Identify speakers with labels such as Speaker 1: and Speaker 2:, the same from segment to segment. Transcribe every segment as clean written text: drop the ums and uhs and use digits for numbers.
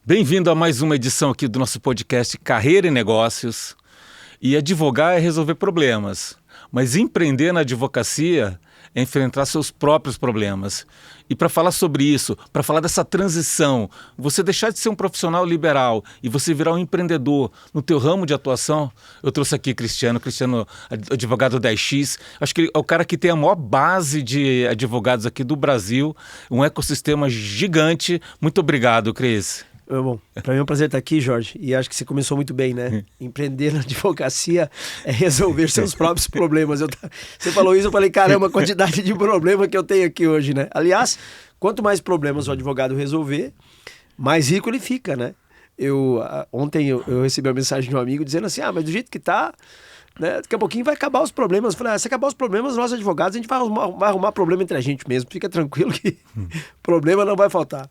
Speaker 1: Bem-vindo a mais uma edição aqui do nosso podcast Carreira e Negócios. E advogar é resolver problemas, mas empreender na advocacia é enfrentar seus próprios problemas. E para falar sobre isso, para falar dessa transição, você deixar de ser um profissional liberal e você virar um empreendedor no teu ramo de atuação, eu trouxe aqui Cristiano, advogado da X. Acho que ele é o cara que tem a maior base de advogados aqui do Brasil, um ecossistema gigante. Muito obrigado, Cris.
Speaker 2: Bom, para mim é um prazer estar aqui, Jorge, e acho que você começou muito bem, né? Empreender na advocacia é resolver seus próprios problemas. Você falou isso, eu falei, caramba, a quantidade de problema que eu tenho aqui hoje, né? Aliás, quanto mais problemas o advogado resolver, mais rico ele fica, né? Ontem eu recebi uma mensagem de um amigo dizendo assim, mas do jeito que tá, né, daqui a pouquinho vai acabar os problemas. Eu falei, se acabar os problemas, nós advogados, a gente vai arrumar problema entre a gente mesmo. Fica tranquilo que problema não vai faltar.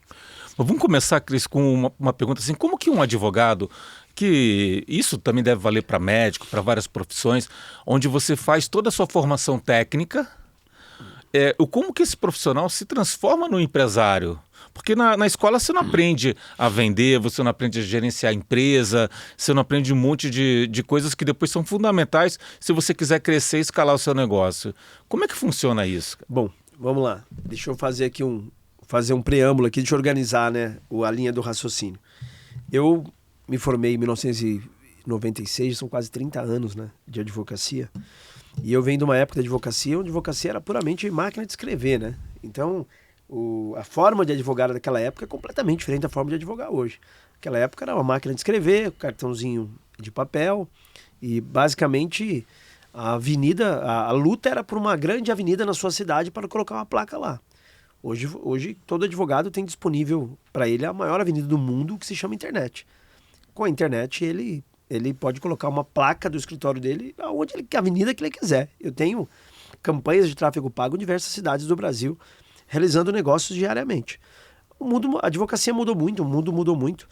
Speaker 1: Vamos começar, Cris, com uma pergunta assim, como que um advogado, que isso também deve valer para médico, para várias profissões, onde você faz toda a sua formação técnica, como que esse profissional se transforma no empresário? Porque na escola você não aprende a vender, você não aprende a gerenciar a empresa, você não aprende um monte de coisas que depois são fundamentais se você quiser crescer e escalar o seu negócio. Como é que funciona isso?
Speaker 2: Bom, vamos lá. Deixa eu fazer aqui um preâmbulo aqui, deixa eu organizar, né, a linha do raciocínio. Eu me formei em 1996, são quase 30 anos, né, de advocacia, e eu venho de uma época de advocacia onde a advocacia era puramente máquina de escrever, né? Então, a forma de advogar daquela época é completamente diferente da forma de advogar hoje. Naquela época era uma máquina de escrever, cartãozinho de papel, e basicamente a luta era por uma grande avenida na sua cidade para colocar uma placa lá. Hoje todo advogado tem disponível para ele a maior avenida do mundo, que se chama internet. Com a internet ele pode colocar uma placa do escritório dele a avenida que ele quiser. Eu tenho campanhas de tráfego pago em diversas cidades do Brasil, realizando negócios diariamente. A advocacia mudou muito, o mundo mudou muito.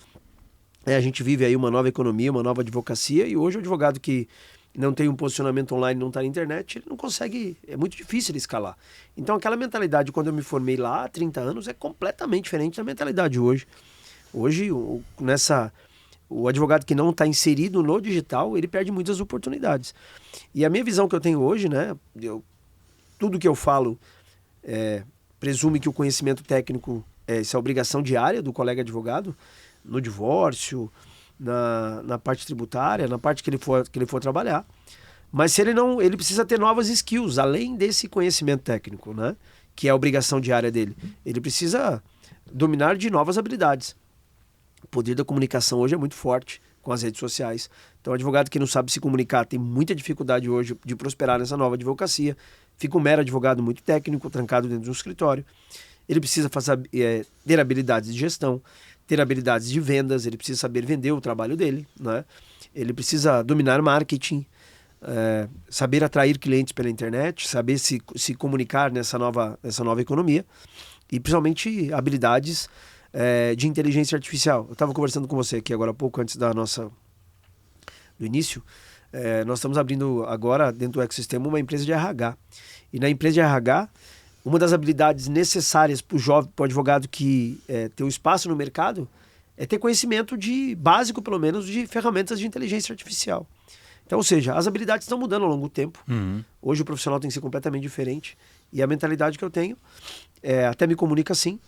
Speaker 2: A gente vive aí uma nova economia, uma nova advocacia, e hoje o advogado que não tem um posicionamento online, não está na internet, ele não consegue, é muito difícil ele escalar. Então aquela mentalidade quando eu me formei lá há 30 anos é completamente diferente da mentalidade hoje. Hoje, o advogado que não está inserido no digital, ele perde muitas oportunidades. E a minha visão que eu tenho hoje, né, tudo que eu falo presume que o conhecimento técnico essa é a obrigação diária do colega advogado, no divórcio, na parte tributária, na parte que ele for trabalhar. Mas se ele precisa ter novas skills, além desse conhecimento técnico, né? Que é a obrigação diária dele. Ele precisa dominar de novas habilidades. O poder da comunicação hoje é muito forte com as redes sociais. Então, o advogado que não sabe se comunicar tem muita dificuldade hoje de prosperar nessa nova advocacia. Fica um mero advogado muito técnico, trancado dentro de um escritório. Ele precisa ter habilidades de gestão, ter habilidades de vendas, ele precisa saber vender o trabalho dele, né? Ele precisa dominar marketing, saber atrair clientes pela internet, saber se comunicar nessa nova economia, e principalmente habilidades de inteligência artificial. Eu estava conversando com você aqui agora há pouco, antes do início. Nós estamos abrindo agora, dentro do ecossistema, uma empresa de RH. E na empresa de RH, uma das habilidades necessárias para o advogado que tem um espaço no mercado é ter conhecimento básico, pelo menos, de ferramentas de inteligência artificial. Então, ou seja, as habilidades estão mudando ao longo do tempo. Uhum. Hoje o profissional tem que ser completamente diferente. E a mentalidade que eu tenho até me comunica assim,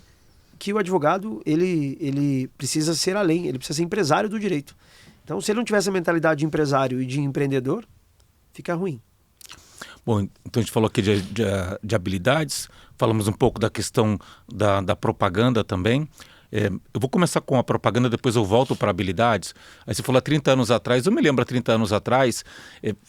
Speaker 2: que o advogado ele precisa ser além, ele precisa ser empresário do direito. Então, se ele não tiver essa mentalidade de empresário e de empreendedor, fica ruim.
Speaker 1: Bom, então a gente falou aqui de habilidades, falamos um pouco da questão da propaganda também. Eu vou começar com a propaganda, depois eu volto para habilidades. Aí você falou há 30 anos atrás, eu me lembro há 30 anos atrás,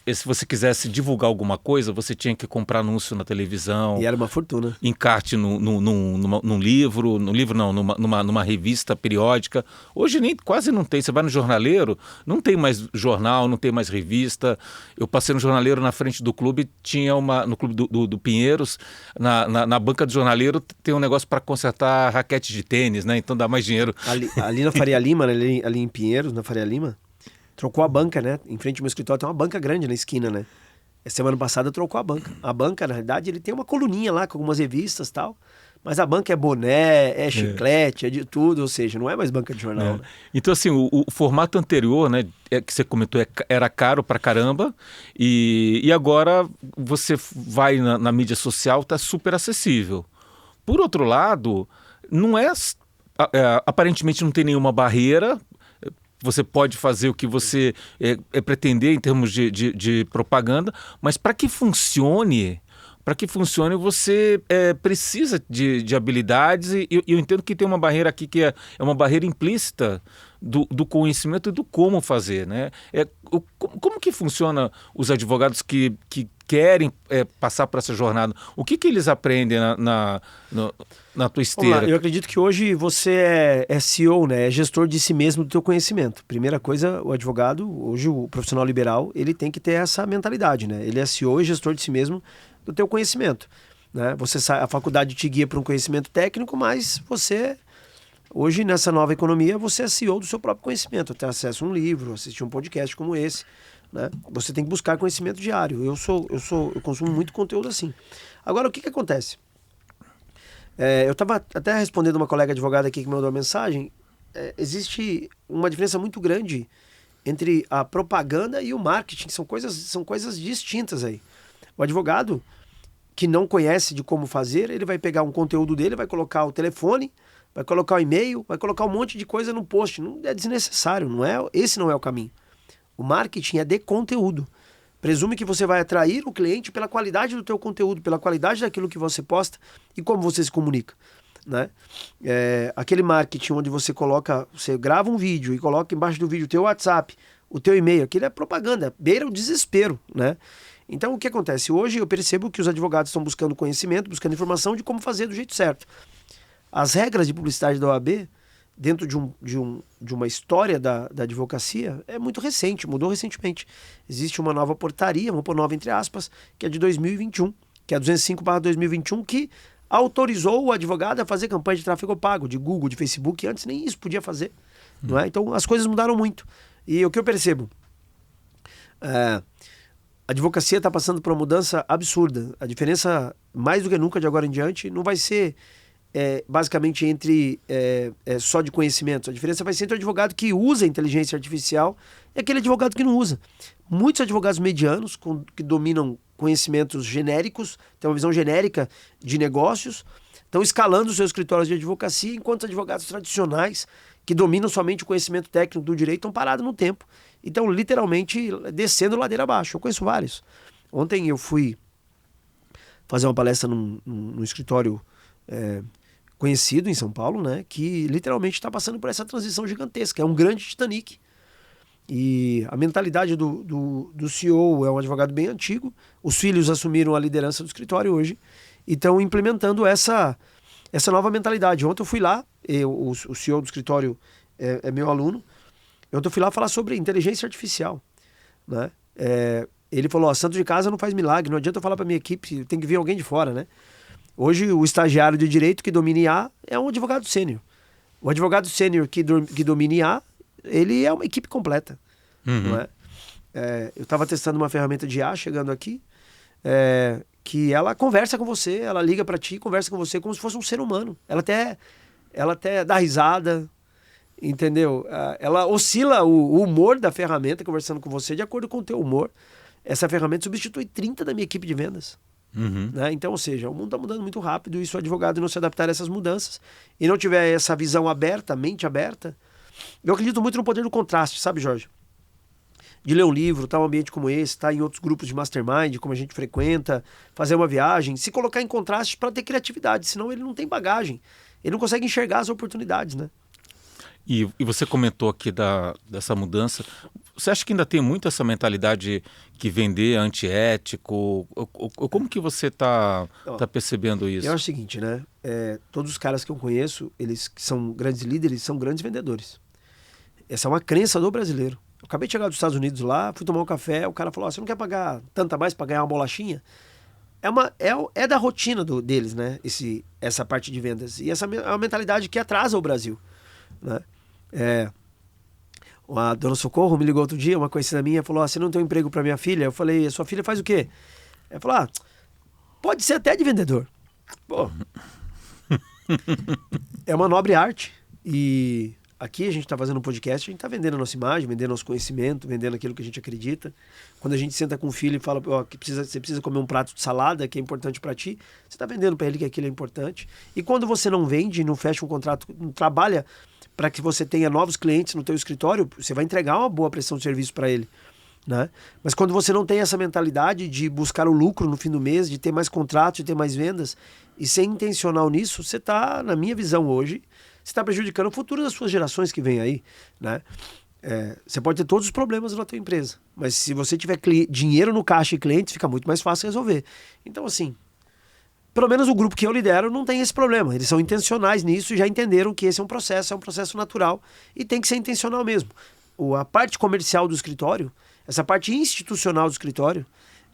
Speaker 1: se você quisesse divulgar alguma coisa, você tinha que comprar anúncio na televisão.
Speaker 2: E era uma fortuna.
Speaker 1: Encarte num livro, numa revista periódica. Hoje quase não tem, você vai no jornaleiro, não tem mais jornal, não tem mais revista. Eu passei no jornaleiro na frente do clube, tinha no clube do Pinheiros, na banca do jornaleiro tem um negócio para consertar raquete de tênis, né? Então dá mais dinheiro.
Speaker 2: Ali na Faria Lima, ali em Pinheiros, na Faria Lima, trocou a banca, né? Em frente ao meu escritório tem uma banca grande na esquina, né? Semana passada trocou a banca. A banca, na realidade, ele tem uma coluninha lá com algumas revistas e tal, Mas a banca é boné, é chiclete, é de tudo, ou seja, não é mais banca de jornal. Né?
Speaker 1: Então, assim, o formato anterior, né, que você comentou, era caro pra caramba, e agora você vai na mídia social, tá super acessível. Por outro lado, não aparentemente não tem nenhuma barreira. Você pode fazer o que você pretender em termos de propaganda, mas para que funcione, você precisa de habilidades, e eu entendo que tem uma barreira aqui que é uma barreira implícita do conhecimento e do como fazer, né? Como que funciona os advogados que querem passar por essa jornada? O que eles aprendem na tua esteira?
Speaker 2: Eu acredito que hoje você é CEO, né? É gestor de si mesmo, do teu conhecimento. Primeira coisa, o advogado, hoje o profissional liberal, ele tem que ter essa mentalidade, né? Ele é CEO e gestor de si mesmo do teu conhecimento, né? A faculdade te guia para um conhecimento técnico, mas você, hoje nessa nova economia, você é CEO do seu próprio conhecimento. Ter acesso a um livro, assistir um podcast como esse, né? Você tem que buscar conhecimento diário. Eu consumo muito conteúdo assim. Agora, o que acontece? Eu estava até respondendo uma colega advogada aqui que me mandou uma mensagem. Existe uma diferença muito grande entre a propaganda e o marketing. São coisas distintas aí. O advogado que não conhece de como fazer, ele vai pegar um conteúdo dele, vai colocar o telefone, vai colocar o e-mail, vai colocar um monte de coisa no post. Não é desnecessário, esse não é o caminho. O marketing é de conteúdo. Presume que você vai atrair o cliente pela qualidade do teu conteúdo, pela qualidade daquilo que você posta e como você se comunica, né? Aquele marketing onde você grava um vídeo e coloca embaixo do vídeo o teu WhatsApp, o teu e-mail, aquilo é propaganda, beira o desespero, né? Então, o que acontece? Hoje eu percebo que os advogados estão buscando conhecimento, buscando informação de como fazer do jeito certo. As regras de publicidade da OAB, dentro de uma história da advocacia, é muito recente, mudou recentemente. Existe uma nova portaria, vamos pôr nova entre aspas, que é de 2021, que é a 205/2021, que autorizou o advogado a fazer campanha de tráfego pago, de Google, de Facebook, antes nem isso podia fazer. Não é? Então, as coisas mudaram muito. E o que eu percebo? A advocacia está passando por uma mudança absurda. A diferença, mais do que nunca, de agora em diante, não vai ser basicamente entre só de conhecimento. A diferença vai ser entre o advogado que usa a inteligência artificial e aquele advogado que não usa. Muitos advogados medianos, que dominam conhecimentos genéricos, têm uma visão genérica de negócios, estão escalando os seus escritórios de advocacia, enquanto advogados tradicionais, que dominam somente o conhecimento técnico do direito, estão parados no tempo. Então, literalmente, descendo ladeira abaixo. Eu conheço vários. Ontem eu fui fazer uma palestra num escritório conhecido em São Paulo, né, que literalmente está passando por essa transição gigantesca. É um grande Titanic. E a mentalidade do CEO é um advogado bem antigo. Os filhos assumiram a liderança do escritório hoje e estão implementando essa nova mentalidade. Ontem eu fui lá, o CEO do escritório é meu aluno. Ontem eu fui lá falar sobre inteligência artificial, né? Ele falou, santo de casa não faz milagre, não adianta eu falar para minha equipe, tem que vir alguém de fora, né? Hoje o estagiário de direito que domina IA é um advogado sênior. O advogado sênior que domina IA, ele é uma equipe completa. Não é? Eu estava testando uma ferramenta de IA chegando aqui, que ela conversa com você, ela liga para ti, conversa com você como se fosse um ser humano. Ela até dá risada, entendeu? Ela oscila o humor da ferramenta conversando com você de acordo com o teu humor. Essa ferramenta substitui 30 da minha equipe de vendas. Né? Então, ou seja, o mundo está mudando muito rápido e se o advogado não se adaptar a essas mudanças e não tiver essa visão aberta, mente aberta, eu acredito muito no poder do contraste, sabe, Jorge? De ler um livro, estar em um ambiente como esse, estar em outros grupos de mastermind, como a gente frequenta, fazer uma viagem, se colocar em contraste para ter criatividade, senão ele não tem bagagem, ele não consegue enxergar as oportunidades, né?
Speaker 1: E você comentou aqui dessa mudança. Você acha que ainda tem muito essa mentalidade que vender é antiético? Como que você está percebendo isso?
Speaker 2: Eu acho o seguinte, né? Todos os caras que eu conheço, eles que são grandes líderes, são grandes vendedores. Essa é uma crença do brasileiro. Eu acabei de chegar dos Estados Unidos lá, fui tomar um café, o cara falou, você não quer pagar tanta mais para ganhar uma bolachinha? É da rotina deles, né? Essa parte de vendas. E essa é uma mentalidade que atrasa o Brasil, né? A dona Socorro me ligou outro dia, uma conhecida minha, falou, você não tem um emprego para minha filha? Eu falei, sua filha faz o quê? Ela falou, pode ser até de vendedor. Pô, É uma nobre arte. E aqui a gente está fazendo um podcast, a gente está vendendo a nossa imagem, vendendo nosso conhecimento, vendendo aquilo que a gente acredita. Quando a gente senta com o filho e fala que você precisa comer um prato de salada, que é importante para ti, você está vendendo para ele que aquilo é importante. E quando você não vende, não fecha um contrato, não trabalha para que você tenha novos clientes no teu escritório, você vai entregar uma boa prestação de serviço para ele. Né? Mas quando você não tem essa mentalidade de buscar o lucro no fim do mês, de ter mais contratos, de ter mais vendas, e ser intencional nisso, você está, na minha visão hoje, você está prejudicando o futuro das suas gerações que vêm aí. Né? Você pode ter todos os problemas na tua empresa, mas se você tiver dinheiro no caixa e clientes, fica muito mais fácil resolver. Então, assim, pelo menos o grupo que eu lidero não tem esse problema. Eles são intencionais nisso e já entenderam que esse é um processo natural e tem que ser intencional mesmo. A parte comercial do escritório, essa parte institucional do escritório,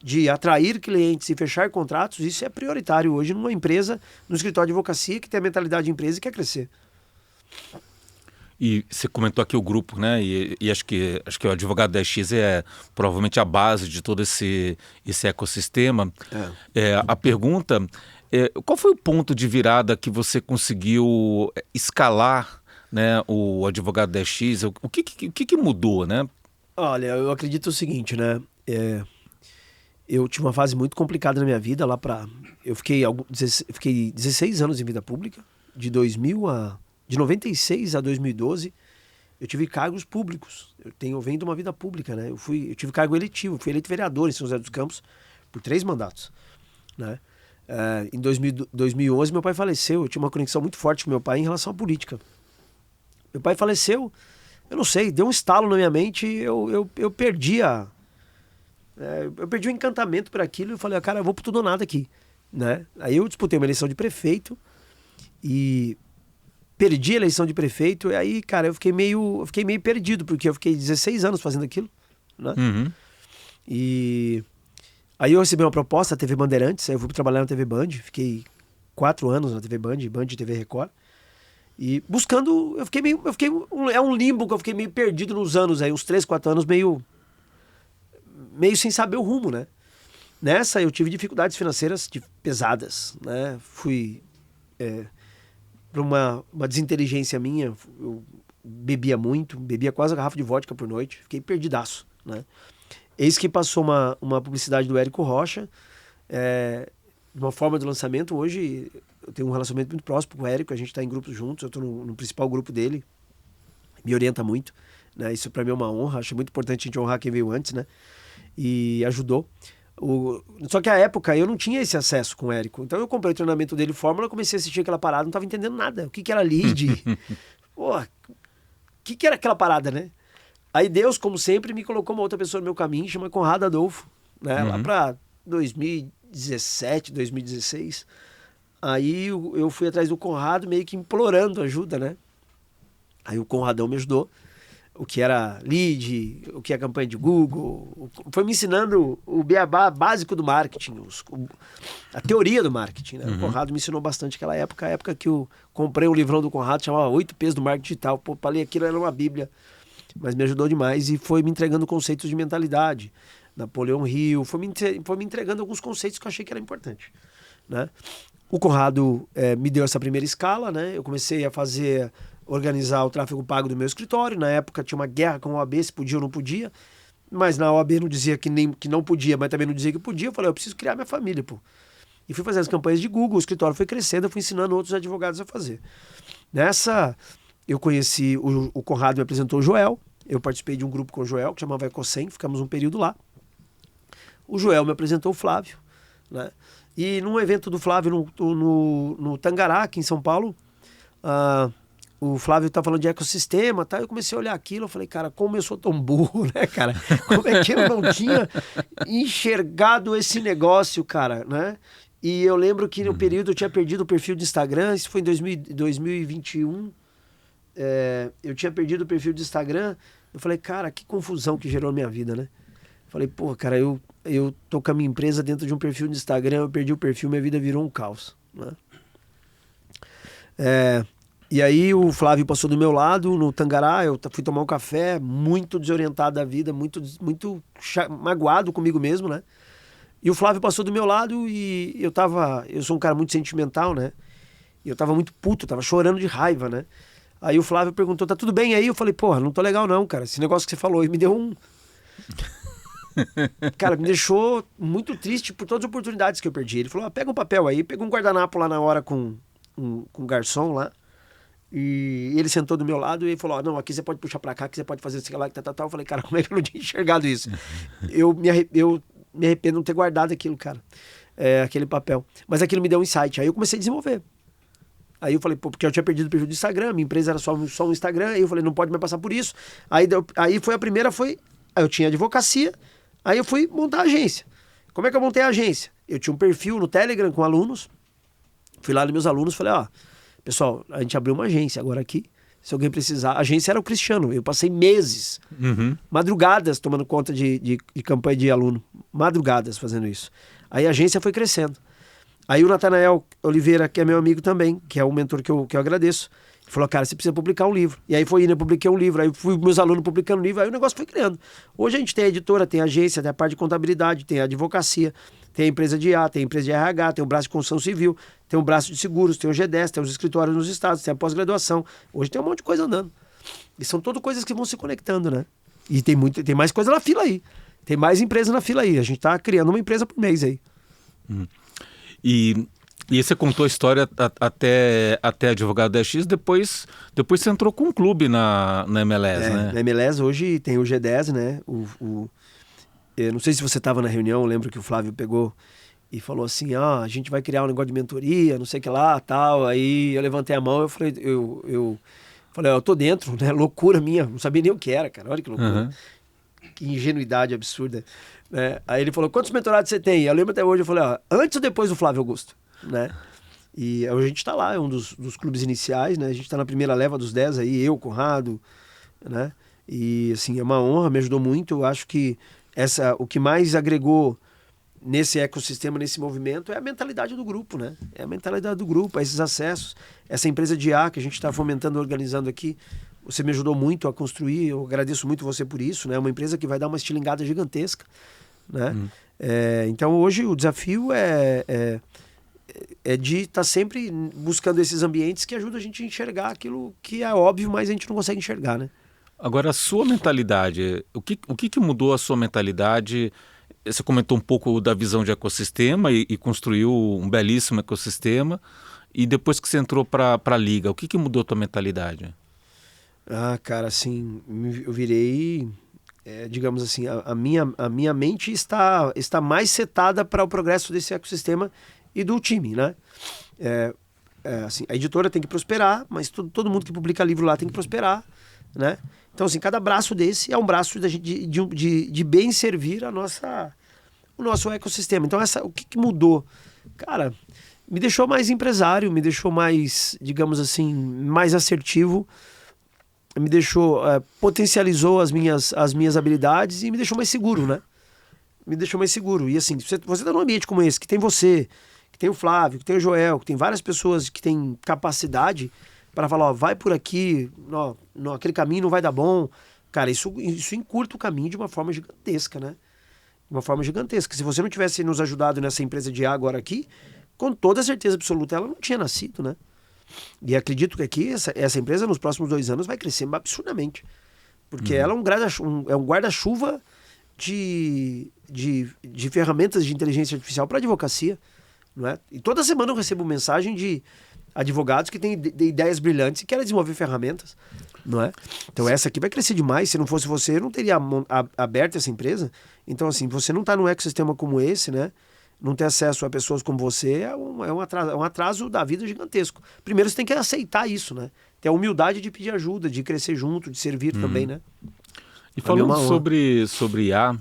Speaker 2: de atrair clientes e fechar contratos, isso é prioritário hoje numa empresa, num escritório de advocacia que tem a mentalidade de empresa e quer crescer.
Speaker 1: E você comentou aqui o grupo, né? E acho que o Advogado 10x é provavelmente a base de todo esse ecossistema. A pergunta é, qual foi o ponto de virada que você conseguiu escalar, né, o Advogado 10x? O que mudou, né?
Speaker 2: Olha, eu acredito o seguinte, né? Eu tive uma fase muito complicada na minha vida lá para... Eu fiquei 16 anos em vida pública, de 96 a 2012, eu tive cargos públicos. Eu venho de uma vida pública, né? Eu tive cargo eletivo, fui eleito vereador em São José dos Campos por 3 mandatos, né? Em 2011, meu pai faleceu. Eu tinha uma conexão muito forte com meu pai em relação à política. Meu pai faleceu, eu não sei, deu um estalo na minha mente, eu perdi eu perdi o encantamento por aquilo e falei, cara, eu vou por tudo ou nada aqui, né? Aí eu disputei uma eleição de prefeito e perdi a eleição de prefeito, e aí, cara, eu fiquei meio perdido, porque eu fiquei 16 anos fazendo aquilo, né?
Speaker 1: Uhum.
Speaker 2: E aí eu recebi uma proposta da TV Bandeirantes, aí eu fui trabalhar na TV Band, fiquei 4 anos na TV Band e TV Record, e buscando, é um limbo que eu fiquei meio perdido nos anos aí, uns 3, 4 anos, meio sem saber o rumo, né? Nessa eu tive dificuldades financeiras pesadas, né? Fui por uma desinteligência minha, eu bebia muito, bebia quase a garrafa de vodka por noite, fiquei perdidaço, né? Eis que passou uma publicidade do Érico Rocha, de uma forma de lançamento. Hoje eu tenho um relacionamento muito próximo com o Érico, a gente está em grupos juntos, eu estou no principal grupo dele, me orienta muito, né? Isso para mim é uma honra, acho muito importante a gente honrar quem veio antes, né? E ajudou. Só que à época eu não tinha esse acesso com o Érico. Então eu comprei o treinamento dele Fórmula, comecei a assistir aquela parada, não estava entendendo nada. O que era lead? Pô, o que era aquela parada, né? Aí Deus, como sempre, me colocou uma outra pessoa no meu caminho, chama Conrado Adolfo, né? Lá para 2017, 2016. Aí eu fui atrás do Conrado meio que implorando ajuda, né? Aí o Conradão me ajudou. O que era lead, o que é campanha de Google, foi me ensinando o beabá básico do marketing, a teoria do marketing, né? O Conrado me ensinou bastante naquela época, a época que eu comprei um livrão do Conrado, chamava 8 P's do Marketing Digital. Pô, para ler aquilo era uma bíblia, mas me ajudou demais e foi me entregando conceitos de mentalidade. Napoleão Hill, foi me entregando alguns conceitos que eu achei que era importante, né? O Conrado me deu essa primeira escala, né? Eu comecei a organizar o tráfego pago do meu escritório. Na época tinha uma guerra com a OAB, se podia ou não podia, mas na OAB não dizia que não podia, mas também não dizia que podia. Eu falei, eu preciso criar minha família, pô. E fui fazer as campanhas de Google, o escritório foi crescendo, eu fui ensinando outros advogados a fazer. Nessa, eu conheci, o Conrado me apresentou o Joel, eu participei de um grupo com o Joel, que chamava Ecocem, ficamos um período lá. O Joel me apresentou o Flávio, né? E num evento do Flávio no Tangará, aqui em São Paulo, o Flávio tá falando de ecossistema, tá? Eu comecei a olhar aquilo, eu falei, cara, como eu sou tão burro, né, cara? Como é que eu não tinha enxergado esse negócio, cara, né? E eu lembro que no período eu tinha perdido o perfil de Instagram, isso foi em 2021, eu tinha perdido o perfil de Instagram, eu falei, cara, que confusão que gerou a minha vida, né? Falei, pô, cara, eu tô com a minha empresa dentro de um perfil de Instagram, eu perdi o perfil, minha vida virou um caos, né? E aí o Flávio passou do meu lado no Tangará, eu fui tomar um café, muito desorientado da vida, muito magoado comigo mesmo, né? E o Flávio passou do meu lado e eu sou um cara muito sentimental, né? E eu tava muito puto, tava chorando de raiva, né? Aí o Flávio perguntou, tá tudo bem aí? Eu falei, porra, não tô legal não, cara. Esse negócio que você falou aí me deu um... Cara, me deixou muito triste por todas as oportunidades que eu perdi. Ele falou, pega um papel aí, pegou um guardanapo lá na hora com um garçom lá. E ele sentou do meu lado e falou, não, aqui você pode puxar pra cá, aqui você pode fazer isso lá, que tal. Eu falei, cara, como é que eu não tinha enxergado isso? Eu me arrependo de não ter guardado aquilo, cara. Aquele papel. Mas aquilo me deu um insight. Aí eu comecei a desenvolver. Aí eu falei, pô, porque eu tinha perdido o perfil do Instagram, minha empresa era só um Instagram, aí eu falei, não pode mais passar por isso. Aí foi a primeira, aí eu tinha advocacia, aí eu fui montar a agência. Como é que eu montei a agência? Eu tinha um perfil no Telegram com alunos, fui lá nos meus alunos, falei, pessoal, a gente abriu uma agência agora aqui, se alguém precisar. A agência era o Cristiano, eu passei meses, madrugadas tomando conta de campanha de aluno, madrugadas fazendo isso. Aí a agência foi crescendo. Aí o Natanael Oliveira, que é meu amigo também, que é um mentor que eu agradeço, falou, cara, você precisa publicar um livro. E aí foi indo, eu publiquei um livro, aí fui meus alunos publicando livro, aí o negócio foi criando. Hoje a gente tem a editora, tem a agência, tem a parte de contabilidade, tem a advocacia, tem a empresa de IA, tem a empresa de RH, tem o braço de construção civil, tem o braço de seguros, tem o G10, tem os escritórios nos estados, tem a pós-graduação. Hoje tem um monte de coisa andando. E são todas coisas que vão se conectando, né? E tem mais coisa na fila aí. Tem mais empresa na fila aí. A gente tá criando uma empresa por mês aí.
Speaker 1: E você contou a história até advogado 10X, depois você entrou com um clube na MLS, né?
Speaker 2: Na MLS hoje tem o G10, né? Eu não sei se você estava na reunião, eu lembro que o Flávio pegou e falou assim, a gente vai criar um negócio de mentoria, não sei o que lá, tal. Aí eu levantei a mão, eu falei, eu tô dentro, né? Loucura minha, não sabia nem o que era, cara, olha que loucura. Que ingenuidade absurda. Né? Aí ele falou, quantos mentorados você tem? Eu lembro até hoje, eu falei, antes ou depois do Flávio Augusto? Né? E hoje a gente está lá, é um dos clubes iniciais, né? A gente está na primeira leva dos 10 aí, eu, Conrado, né? E assim, é uma honra, me ajudou muito. Eu acho que o que mais agregou nesse ecossistema, nesse movimento, é a mentalidade do grupo, né? É a mentalidade do grupo, é esses acessos, essa empresa de IA que a gente está fomentando, organizando aqui. Você me ajudou muito a construir, eu agradeço muito você por isso, né? É uma empresa que vai dar uma estilingada gigantesca, né? Então hoje o desafio é de estar sempre buscando esses ambientes que ajudam a gente a enxergar aquilo que é óbvio, mas a gente não consegue enxergar, né?
Speaker 1: Agora, a sua mentalidade, o que mudou a sua mentalidade? Você comentou um pouco da visão de ecossistema e construiu um belíssimo ecossistema, e depois que você entrou para a Liga, o que mudou a tua mentalidade?
Speaker 2: Cara, assim, eu virei, digamos assim, a minha mente está mais setada para o progresso desse ecossistema e do time, né? Assim, a editora tem que prosperar, mas todo mundo que publica livro lá tem que prosperar, né? Então, assim, cada braço desse é um braço de bem servir o nosso ecossistema. Então, o que mudou? Cara, me deixou mais empresário, me deixou mais, digamos assim, mais assertivo, me deixou, potencializou as minhas habilidades e me deixou mais seguro, né? Me deixou mais seguro. E assim, você tá num ambiente como esse, que tem você, que tem o Flávio, que tem o Joel, que tem várias pessoas que têm capacidade para falar, vai por aqui, aquele caminho não vai dar bom. Cara, isso encurta o caminho de uma forma gigantesca, né? De uma forma gigantesca. Se você não tivesse nos ajudado nessa empresa de IA agora aqui, com toda certeza absoluta, ela não tinha nascido, né? E acredito que aqui, essa empresa, nos próximos 2 anos, vai crescer absurdamente. Porque ela é um guarda-chuva de ferramentas de inteligência artificial para advocacia. Não é? E toda semana eu recebo mensagem de advogados que têm ideias brilhantes e querem desenvolver ferramentas. Não é? Então essa aqui vai crescer demais. Se não fosse você, eu não teria aberto essa empresa. Então, assim, você não está num ecossistema como esse, né? Não ter acesso a pessoas como você é um atraso da vida gigantesco. Primeiro você tem que aceitar isso, né? Ter a humildade de pedir ajuda, de crescer junto, de servir também, né?
Speaker 1: E falando sobre IA,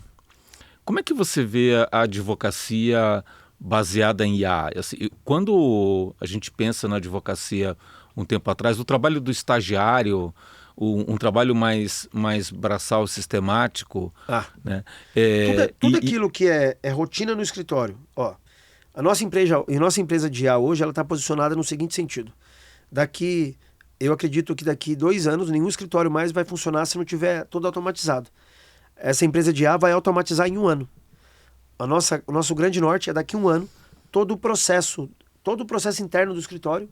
Speaker 1: como é que você vê a advocacia baseada em IA? Assim, quando a gente pensa na advocacia um tempo atrás, o trabalho do estagiário, um trabalho mais braçal, sistemático. Né?
Speaker 2: Tudo aquilo que é rotina no escritório. Ó, a nossa empresa de IA hoje, ela está posicionada no seguinte sentido. Eu acredito que daqui 2 anos, nenhum escritório mais vai funcionar se não tiver todo automatizado. Essa empresa de IA vai automatizar em 1 ano. O nosso grande norte é daqui 1 ano, todo o processo interno do escritório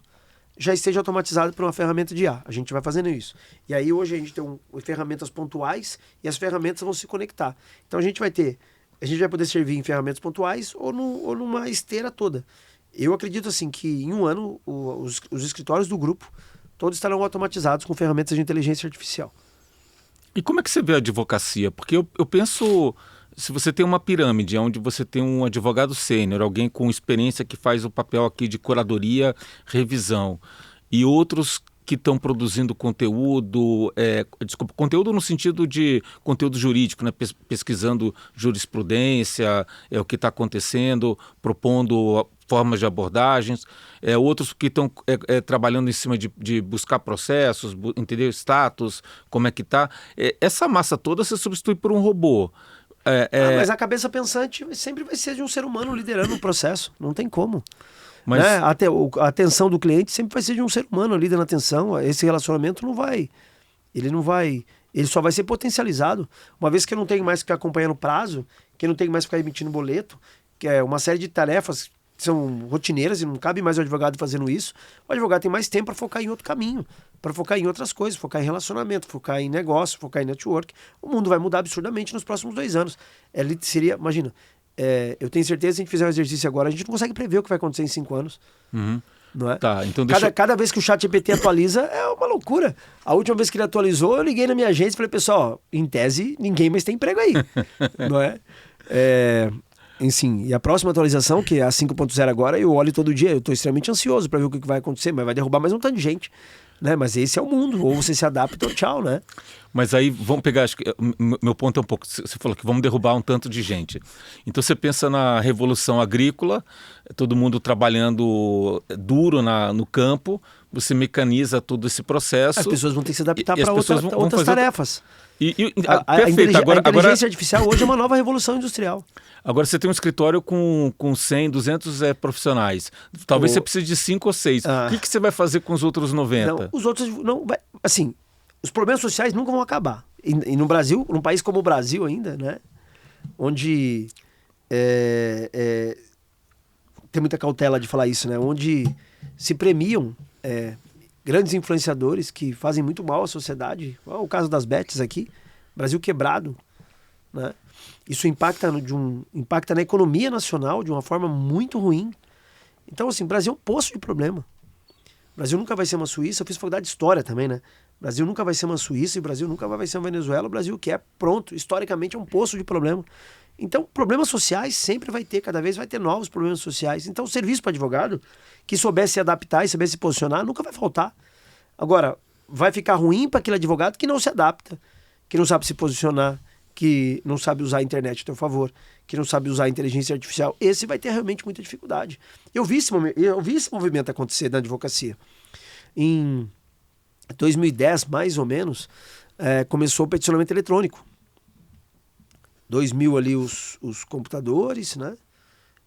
Speaker 2: já esteja automatizado por uma ferramenta de IA. A gente vai fazendo isso. E aí hoje a gente tem ferramentas pontuais e as ferramentas vão se conectar. Então a gente vai poder servir em ferramentas pontuais ou numa esteira toda. Eu acredito assim que em um ano os escritórios do grupo todos estarão automatizados com ferramentas de inteligência artificial.
Speaker 1: E como é que você vê a advocacia? Porque eu penso, se você tem uma pirâmide onde você tem um advogado sênior, alguém com experiência que faz o papel aqui de curadoria, revisão, e outros que estão produzindo conteúdo, conteúdo no sentido de conteúdo jurídico, né? Pesquisando jurisprudência, o que está acontecendo, propondo formas de abordagens, outros que estão trabalhando em cima de buscar processos, entender status, como é que está. Essa massa toda você substitui por um robô.
Speaker 2: Mas a cabeça pensante sempre vai ser de um ser humano liderando o processo, não tem como.
Speaker 1: Mas...
Speaker 2: Né? A atenção do cliente sempre vai ser de um ser humano liderando a atenção. Esse relacionamento ele só vai ser potencializado. Uma vez que eu não tenho mais que ficar acompanhando prazo, que eu não tenho mais que ficar emitindo boleto, que é uma série de tarefas que são rotineiras e não cabe mais o advogado fazendo isso. O advogado tem mais tempo para focar em outro caminho, para focar em outras coisas, focar em relacionamento, focar em negócio, focar em network. O mundo vai mudar absurdamente nos próximos 2 anos. Imagina, eu tenho certeza que se a gente fizer um exercício agora, a gente não consegue prever o que vai acontecer em 5 anos.
Speaker 1: Uhum.
Speaker 2: Não é?
Speaker 1: Tá, então
Speaker 2: cada vez que o ChatGPT atualiza é uma loucura. A última vez que ele atualizou, eu liguei na minha agência e falei, pessoal, em tese, ninguém mais tem emprego aí. Não é? Enfim, e a próxima atualização, que é a 5.0 agora, eu olho todo dia, eu estou extremamente ansioso para ver o que vai acontecer, mas vai derrubar mais um tanto de gente. Né? Mas esse é o mundo, ou você se adapta ou tchau, né?
Speaker 1: Mas aí vamos pegar, acho que meu ponto é um pouco, você falou que vamos derrubar um tanto de gente. Então você pensa na revolução agrícola, todo mundo trabalhando duro no campo, você mecaniza todo esse processo.
Speaker 2: As pessoas vão ter que se adaptar para outras tarefas.
Speaker 1: Perfeito.
Speaker 2: A inteligência artificial hoje é uma nova revolução industrial.
Speaker 1: Agora você tem um escritório com 100, 200 profissionais. Talvez você precise de 5 ou 6. O que você vai fazer com os outros 90?
Speaker 2: Não, os outros não vai, assim, os problemas sociais nunca vão acabar. E no Brasil, num país como o Brasil ainda, né, onde tem muita cautela de falar isso, né, onde se premiam grandes influenciadores que fazem muito mal à sociedade. O caso das bets aqui, Brasil quebrado, né? Isso impacta na economia nacional de uma forma muito ruim. Então, assim, o Brasil é um poço de problema. O Brasil nunca vai ser uma Suíça. Eu fiz faculdade de História também, né? O Brasil nunca vai ser uma Suíça e o Brasil nunca vai ser uma Venezuela. O Brasil que é, pronto, historicamente é um poço de problema. Então, problemas sociais sempre vai ter, cada vez vai ter novos problemas sociais. Então, o serviço para advogado, que soubesse se adaptar e soubesse se posicionar, nunca vai faltar. Agora, vai ficar ruim para aquele advogado que não se adapta, que não sabe se posicionar, que não sabe usar a internet a seu favor, que não sabe usar a inteligência artificial. Esse vai ter realmente muita dificuldade. Eu vi esse movimento acontecer na advocacia. Em 2010, mais ou menos, começou o peticionamento eletrônico. 2000 ali os computadores, né?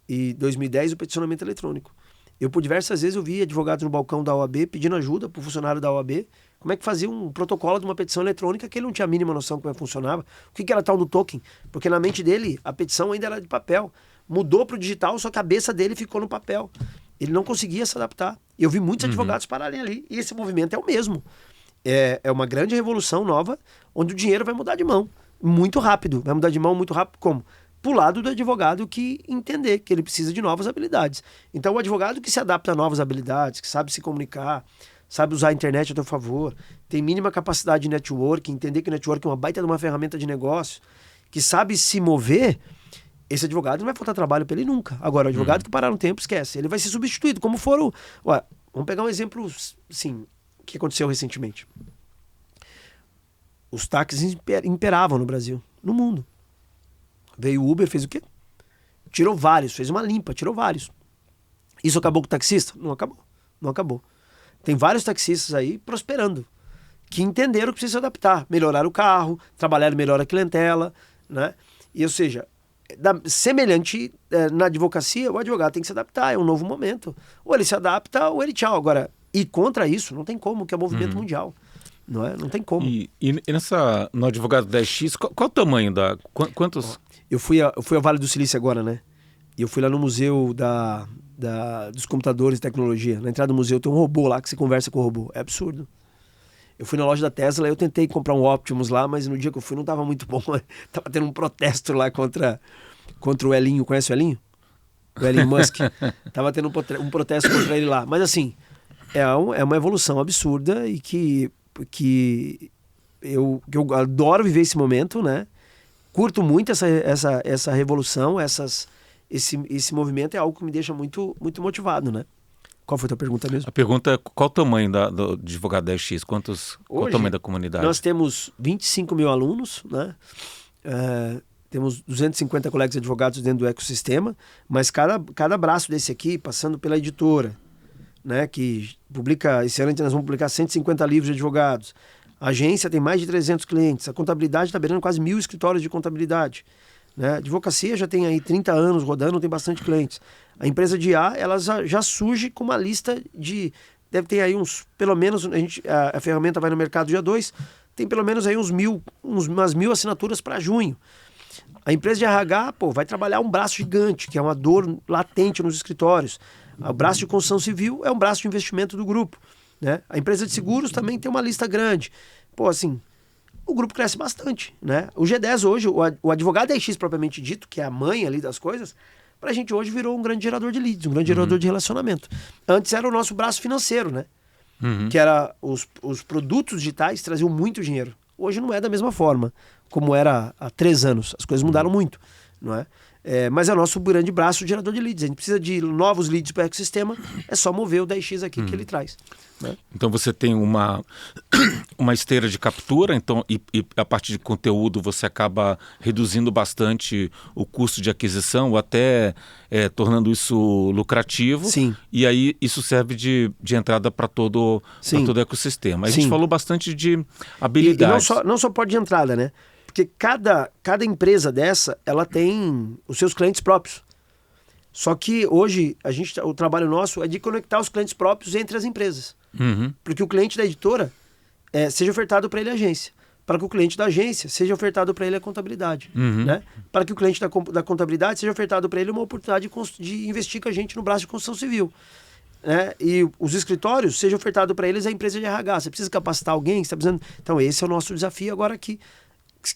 Speaker 2: E 2010 o peticionamento eletrônico. Eu, por diversas vezes, eu vi advogados no balcão da OAB pedindo ajuda para o funcionário da OAB como é que fazia um protocolo de uma petição eletrônica que ele não tinha a mínima noção de como funcionava. O que era tal do token? Porque na mente dele, a petição ainda era de papel. Mudou para o digital, só que a cabeça dele ficou no papel. Ele não conseguia se adaptar. Eu vi muitos advogados pararem ali. E esse movimento é o mesmo. É uma grande revolução nova, onde o dinheiro vai mudar de mão. Muito rápido. Vai mudar de mão muito rápido. Como? Pro lado do advogado que entender que ele precisa de novas habilidades. Então, o advogado que se adapta a novas habilidades, que sabe se comunicar, sabe usar a internet a seu favor, tem mínima capacidade de network, entender que o network é uma baita de uma ferramenta de negócio, que sabe se mover, esse advogado não vai faltar trabalho para ele nunca. Agora, o advogado que parar no tempo, esquece. Ele vai ser substituído, como foram... Vamos pegar um exemplo, assim, que aconteceu recentemente. Os táxis imperavam no Brasil, no mundo. Veio o Uber, fez o quê? Tirou vários, fez uma limpa, tirou vários. Isso acabou com o taxista? Não acabou. Não acabou. Tem vários taxistas aí prosperando, que entenderam que precisa se adaptar, melhorar o carro, trabalhar melhor a clientela, né? E, ou seja, semelhante na advocacia, o advogado tem que se adaptar, é um novo momento. Ou ele se adapta, ou ele tchau. Agora, e contra isso, não tem como, que é o movimento mundial. Não é? Não tem como.
Speaker 1: E no advogado 10X, qual o tamanho da... Quantos...
Speaker 2: Eu fui ao Vale do Silício agora, né? E eu fui lá no museu da dos computadores e tecnologia. Na entrada do museu tem um robô lá que você conversa com o robô. É absurdo. Eu fui na loja da Tesla, eu tentei comprar um Optimus lá, mas no dia que eu fui não estava muito bom. Tava tendo um protesto lá contra o Elinho. Conhece o Elinho? O Elon Musk. Tava tendo um protesto contra ele lá. Mas assim, é uma evolução absurda e que eu adoro viver esse momento, né? Curto muito essa revolução, esse movimento é algo que me deixa muito, muito motivado, né? Qual foi a tua pergunta mesmo?
Speaker 1: A pergunta é qual o tamanho do Advogado 10X? Qual o tamanho da comunidade?
Speaker 2: Nós temos 25 mil alunos, né? Temos 250 colegas advogados dentro do ecossistema, mas cada braço desse aqui, passando pela editora, né? Que publica, esse ano nós vamos publicar 150 livros de advogados. A agência tem mais de 300 clientes. A contabilidade está beirando quase 1.000 escritórios de contabilidade. Né? A advocacia já tem aí 30 anos rodando, tem bastante clientes. A empresa de IA, ela já surge com uma lista de... Deve ter aí pelo menos, a ferramenta vai no mercado dia 2, tem pelo menos aí umas 1.000 assinaturas para junho. A empresa de RH, vai trabalhar um braço gigante, que é uma dor latente nos escritórios. O braço de construção civil é um braço de investimento do grupo. Né? A empresa de seguros também tem uma lista grande. Assim, o grupo cresce bastante, né? O G10 hoje, o Advogado 10X propriamente dito, que é a mãe ali das coisas, pra gente hoje virou um grande gerador de leads, um grande gerador de relacionamento. Antes era o nosso braço financeiro, né? Que era os produtos digitais traziam muito dinheiro. Hoje não é da mesma forma como era há 3 anos. As coisas mudaram muito, não é? Mas é o nosso grande braço gerador de leads. A gente precisa de novos leads para o ecossistema, é só mover o 10X aqui que ele traz. Né?
Speaker 1: Então você tem uma esteira de captura, então, e a partir de conteúdo você acaba reduzindo bastante o custo de aquisição ou até tornando isso lucrativo.
Speaker 2: Sim.
Speaker 1: E aí isso serve de entrada para todo o ecossistema. A gente falou bastante de habilidades.
Speaker 2: E não só porta de entrada, né? Porque cada empresa dessa, ela tem os seus clientes próprios. Só que hoje, o trabalho nosso é de conectar os clientes próprios entre as empresas. Porque o cliente da editora seja ofertado para ele a agência. Para que o cliente da agência seja ofertado para ele a contabilidade. Né? Para que o cliente da contabilidade seja ofertado para ele uma oportunidade de investir com a gente no braço de construção civil. Né? E os escritórios seja ofertado para eles a empresa de RH. Você precisa capacitar alguém? Você tá precisando... Então esse é o nosso desafio agora aqui.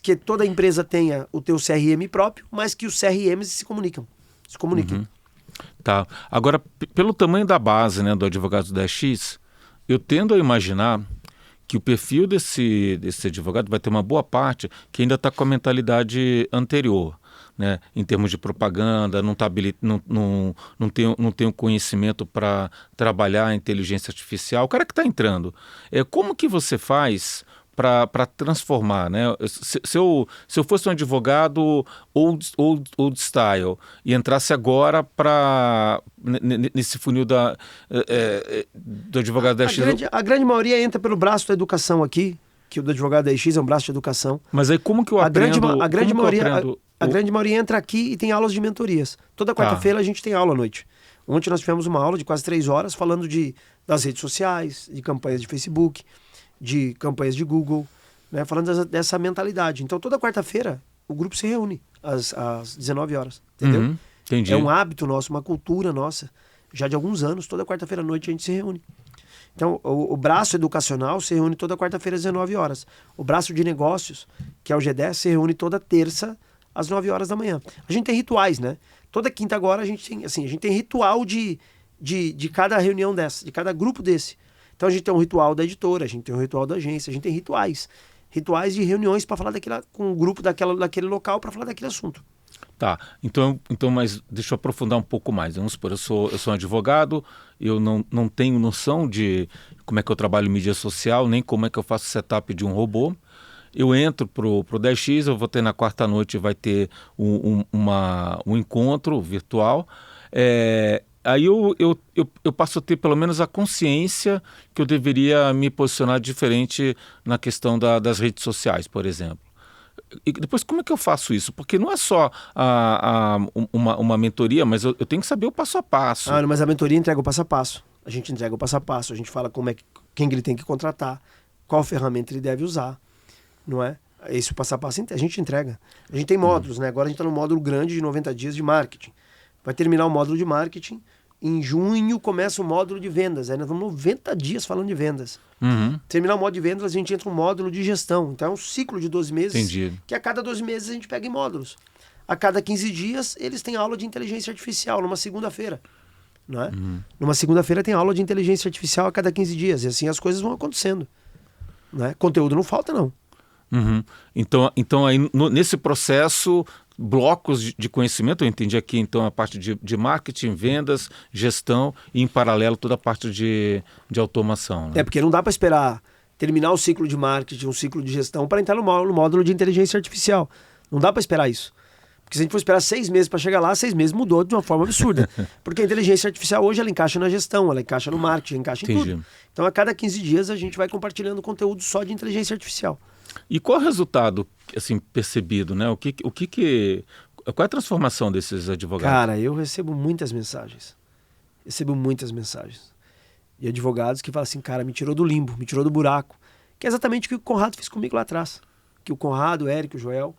Speaker 2: Que toda empresa tenha o teu CRM próprio, mas que os CRMs se comuniquem.
Speaker 1: Tá. Agora, pelo tamanho da base, né, do Advogado 10X, eu tendo a imaginar que o perfil desse advogado vai ter uma boa parte que ainda está com a mentalidade anterior, né, em termos de propaganda, não tem o conhecimento para trabalhar a inteligência artificial. O cara que está entrando, como que você faz para transformar, né? Se eu fosse um advogado old style e entrasse agora nesse funil do advogado 10X...
Speaker 2: A grande maioria entra pelo braço da educação aqui, que o do advogado 10X é um braço de educação.
Speaker 1: Mas aí como que eu aprendo?
Speaker 2: A grande maioria entra aqui e tem aulas de mentorias. Toda quarta-feira a gente tem aula à noite. Ontem nós tivemos uma aula de quase 3 horas falando das redes sociais, de campanhas de Facebook, de campanhas de Google, né, falando dessa mentalidade. Então, toda quarta-feira, o grupo se reúne às 19 horas, entendeu?
Speaker 1: Entendi.
Speaker 2: É um hábito nosso, uma cultura nossa, já de alguns anos, toda quarta-feira à noite a gente se reúne. Então, o braço educacional se reúne toda quarta-feira às 19 horas. O braço de negócios, que é o G10, se reúne toda terça às 9 horas da manhã. A gente tem rituais, né? Toda quinta agora a gente tem ritual de cada reunião dessa, de cada grupo desse. Então a gente tem um ritual da editora, a gente tem um ritual da agência, a gente tem rituais de reuniões para falar com o grupo daquele local para falar daquele assunto.
Speaker 1: Tá, então, mas deixa eu aprofundar um pouco mais. Vamos supor, eu sou um advogado, eu não tenho noção de como é que eu trabalho em mídia social, nem como é que eu faço o setup de um robô. Eu entro pro 10X, eu vou ter na quarta noite, vai ter um encontro virtual. Aí eu passo a ter pelo menos a consciência que eu deveria me posicionar diferente na questão das redes sociais, por exemplo. E depois, como é que eu faço isso? Porque não é só uma mentoria, mas eu tenho que saber o passo a passo.
Speaker 2: Mas a mentoria entrega o passo a passo. A gente entrega o passo a passo, a gente fala quem ele tem que contratar, qual ferramenta ele deve usar, não é? Esse passo a passo a gente entrega. A gente tem módulos, né? Agora a gente está no módulo grande de 90 dias de marketing. Vai terminar o módulo de marketing, Em junho começa o módulo de vendas. Aí nós vamos 90 dias falando de vendas.
Speaker 1: Uhum.
Speaker 2: Terminar o módulo de vendas, a gente entra no módulo de gestão. Então é um ciclo de 12 meses.
Speaker 1: Entendi.
Speaker 2: Que a cada 12 meses a gente pega em módulos. A cada 15 dias eles têm aula de inteligência artificial, numa segunda-feira. Não é? Numa segunda-feira tem aula de inteligência artificial a cada 15 dias. E assim as coisas vão acontecendo. Não é? Conteúdo não falta, não.
Speaker 1: Uhum. Então aí, nesse processo, blocos de conhecimento, eu entendi aqui, então, a parte de marketing, vendas, gestão e, em paralelo, toda a parte de automação. Né?
Speaker 2: É, porque não dá para esperar terminar o ciclo de marketing, um ciclo de gestão, para entrar no módulo de inteligência artificial. Não dá para esperar isso. Porque se a gente for esperar 6 meses para chegar lá, 6 meses mudou de uma forma absurda. Porque a inteligência artificial hoje ela encaixa na gestão, ela encaixa no marketing, encaixa em tudo. Então a cada 15 dias a gente vai compartilhando conteúdo só de inteligência artificial.
Speaker 1: E qual é o resultado assim, percebido, né? Qual é a transformação desses advogados?
Speaker 2: Cara, eu recebo muitas mensagens. E advogados que falam assim, cara, me tirou do limbo, me tirou do buraco. Que é exatamente o que o Conrado fez comigo lá atrás. Que o Conrado, o Érico, o Joel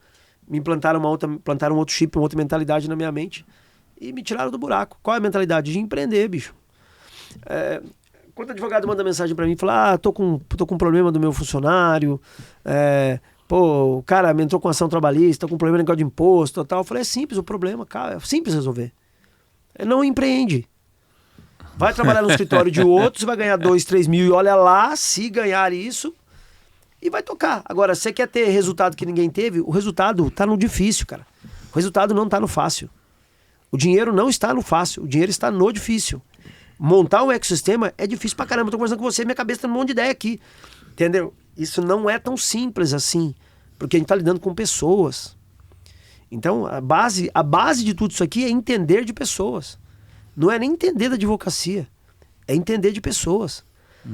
Speaker 2: me plantaram um outro chip, uma outra mentalidade na minha mente e me tiraram do buraco. Qual é a mentalidade? De empreender, bicho. Quando o advogado manda mensagem pra mim e fala, tô com um problema do meu funcionário, o cara me entrou com ação trabalhista, tô com um problema negócio de imposto e tal. Eu falei, é simples o problema, cara, é simples resolver. Não empreende. Vai trabalhar no escritório de outro, você vai ganhar 2, 3 mil e olha lá, se ganhar isso, e vai tocar. Agora, você quer ter resultado que ninguém teve? O resultado tá no difícil, cara. O resultado não tá no fácil. O dinheiro não está no fácil, o dinheiro está no difícil. Montar um ecossistema é difícil pra caramba. Eu tô conversando com você, minha cabeça tá um monte de ideia aqui. Entendeu? Isso não é tão simples assim, porque a gente tá lidando com pessoas. Então, a base de tudo isso aqui é entender de pessoas. Não é nem entender da advocacia, é entender de pessoas.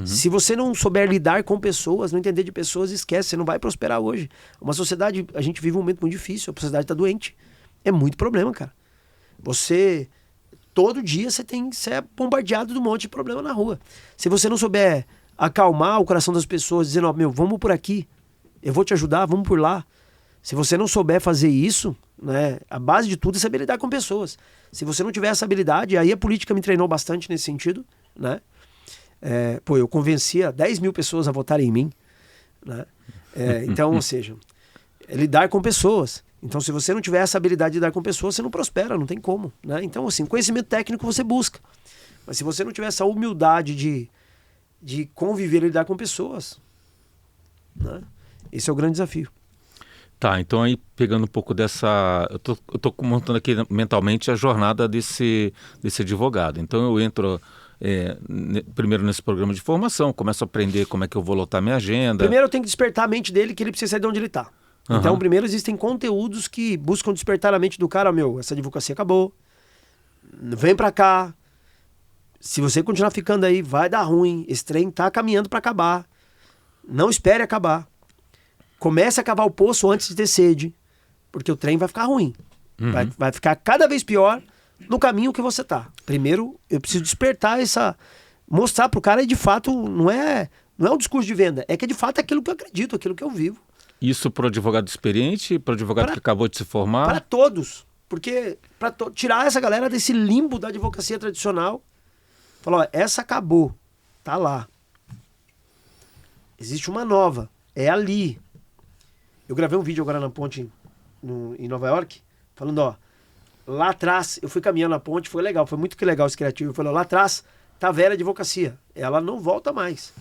Speaker 2: Se você não souber lidar com pessoas, não entender de pessoas, esquece, você não vai prosperar hoje. Uma sociedade, a gente vive um momento muito difícil, a sociedade tá doente. É muito problema, cara. Todo dia você é bombardeado de um monte de problema na rua. Se você não souber acalmar o coração das pessoas, dizendo, vamos por aqui, eu vou te ajudar, vamos por lá. Se você não souber fazer isso, né, a base de tudo é saber lidar com pessoas. Se você não tiver essa habilidade, aí a política me treinou bastante nesse sentido, né? Eu convencia 10 mil pessoas a votarem em mim, né? Então, ou seja, lidar com pessoas. Então, se você não tiver essa habilidade de lidar com pessoas, você não prospera, não tem como, né? Então, assim, conhecimento técnico você busca. Mas se você não tiver essa humildade de conviver e lidar com pessoas, né? Esse é o grande desafio.
Speaker 1: Tá, então aí pegando um pouco dessa... Eu tô montando aqui mentalmente a jornada desse advogado. Então eu entro primeiro nesse programa de formação, começo a aprender como é que eu vou lotar minha agenda.
Speaker 2: Primeiro eu tenho que despertar a mente dele que ele precisa sair de onde ele está. Então primeiro existem conteúdos que buscam despertar a mente do cara, essa advocacia acabou, vem pra cá, se você continuar ficando aí vai dar ruim, esse trem tá caminhando pra acabar, não espere acabar. Comece a cavar o poço antes de ter sede, porque o trem vai ficar ruim. Vai ficar cada vez pior no caminho que você tá. Primeiro, eu preciso despertar mostrar pro cara, e de fato, não é um discurso de venda, é que de fato é aquilo que eu acredito, aquilo que eu vivo.
Speaker 1: Isso para o advogado experiente, para o advogado que acabou de se formar?
Speaker 2: Para todos. Porque para tirar essa galera desse limbo da advocacia tradicional, falar, essa acabou, tá lá. Existe uma nova, é ali. Eu gravei um vídeo agora na ponte em Nova York, falando, lá atrás, eu fui caminhando na ponte, foi legal, foi muito legal esse criativo. Eu falei, lá atrás tá a velha advocacia, ela não volta mais.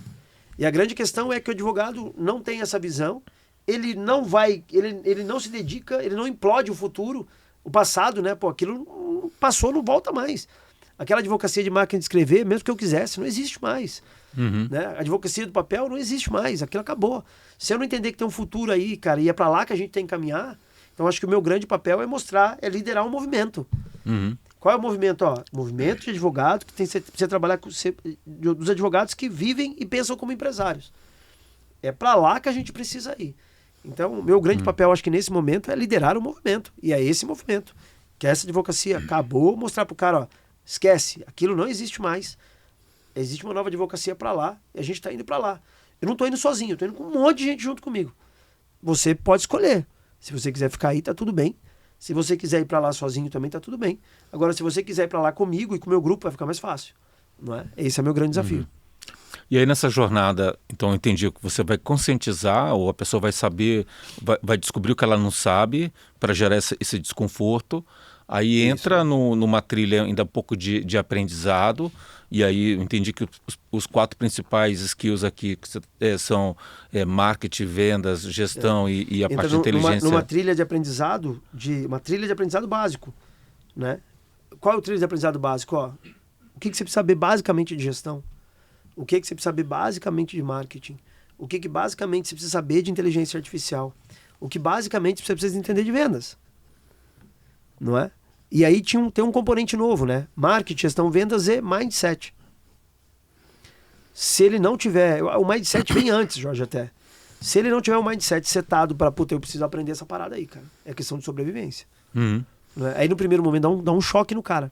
Speaker 2: E a grande questão é que o advogado não tem essa visão, ele não se dedica, ele não implode o futuro, o passado, né? Aquilo passou, não volta mais. Aquela advocacia de máquina de escrever, mesmo que eu quisesse, não existe mais. Né? A advocacia do papel não existe mais, aquilo acabou. Se eu não entender que tem um futuro aí, cara, e é pra lá que a gente tem que caminhar, então acho que o meu grande papel é liderar um movimento. Qual é o movimento? Movimento de advogados que precisa trabalhar dos advogados que vivem e pensam como empresários. É pra lá que a gente precisa ir. Então, o meu grande papel, acho que nesse momento, é liderar o movimento. E é esse movimento. Que essa advocacia acabou, mostrar pro cara, esquece, aquilo não existe mais. Existe uma nova advocacia pra lá, e a gente tá indo pra lá. Eu não tô indo sozinho, eu tô indo com um monte de gente junto comigo. Você pode escolher. Se você quiser ficar aí, tá tudo bem. Se você quiser ir para lá sozinho também, tá tudo bem. Agora, se você quiser ir para lá comigo e com o meu grupo, vai ficar mais fácil. Não é? Esse é o meu grande desafio.
Speaker 1: E aí nessa jornada, então eu entendi que você vai conscientizar, ou a pessoa vai saber, vai descobrir o que ela não sabe para gerar esse desconforto. Aí entra numa trilha ainda um pouco de aprendizado, e aí eu entendi que os 4 principais skills aqui são marketing, vendas, gestão e a parte de inteligência.
Speaker 2: Numa trilha de aprendizado, uma trilha de aprendizado básico, né? Qual é o trilha de aprendizado básico? Ó, o que você precisa saber basicamente de gestão? O que você precisa saber basicamente de marketing? O que basicamente você precisa saber de inteligência artificial? O que basicamente você precisa entender de vendas? Não é? E aí tem um componente novo, né? Marketing, gestão, vendas e mindset. Se ele não tiver... O mindset vem antes, Jorge, até. Se ele não tiver o mindset setado para, puta, eu preciso aprender essa parada aí, cara. É questão de sobrevivência.
Speaker 1: Uhum.
Speaker 2: Né? Aí no primeiro momento dá um choque no cara.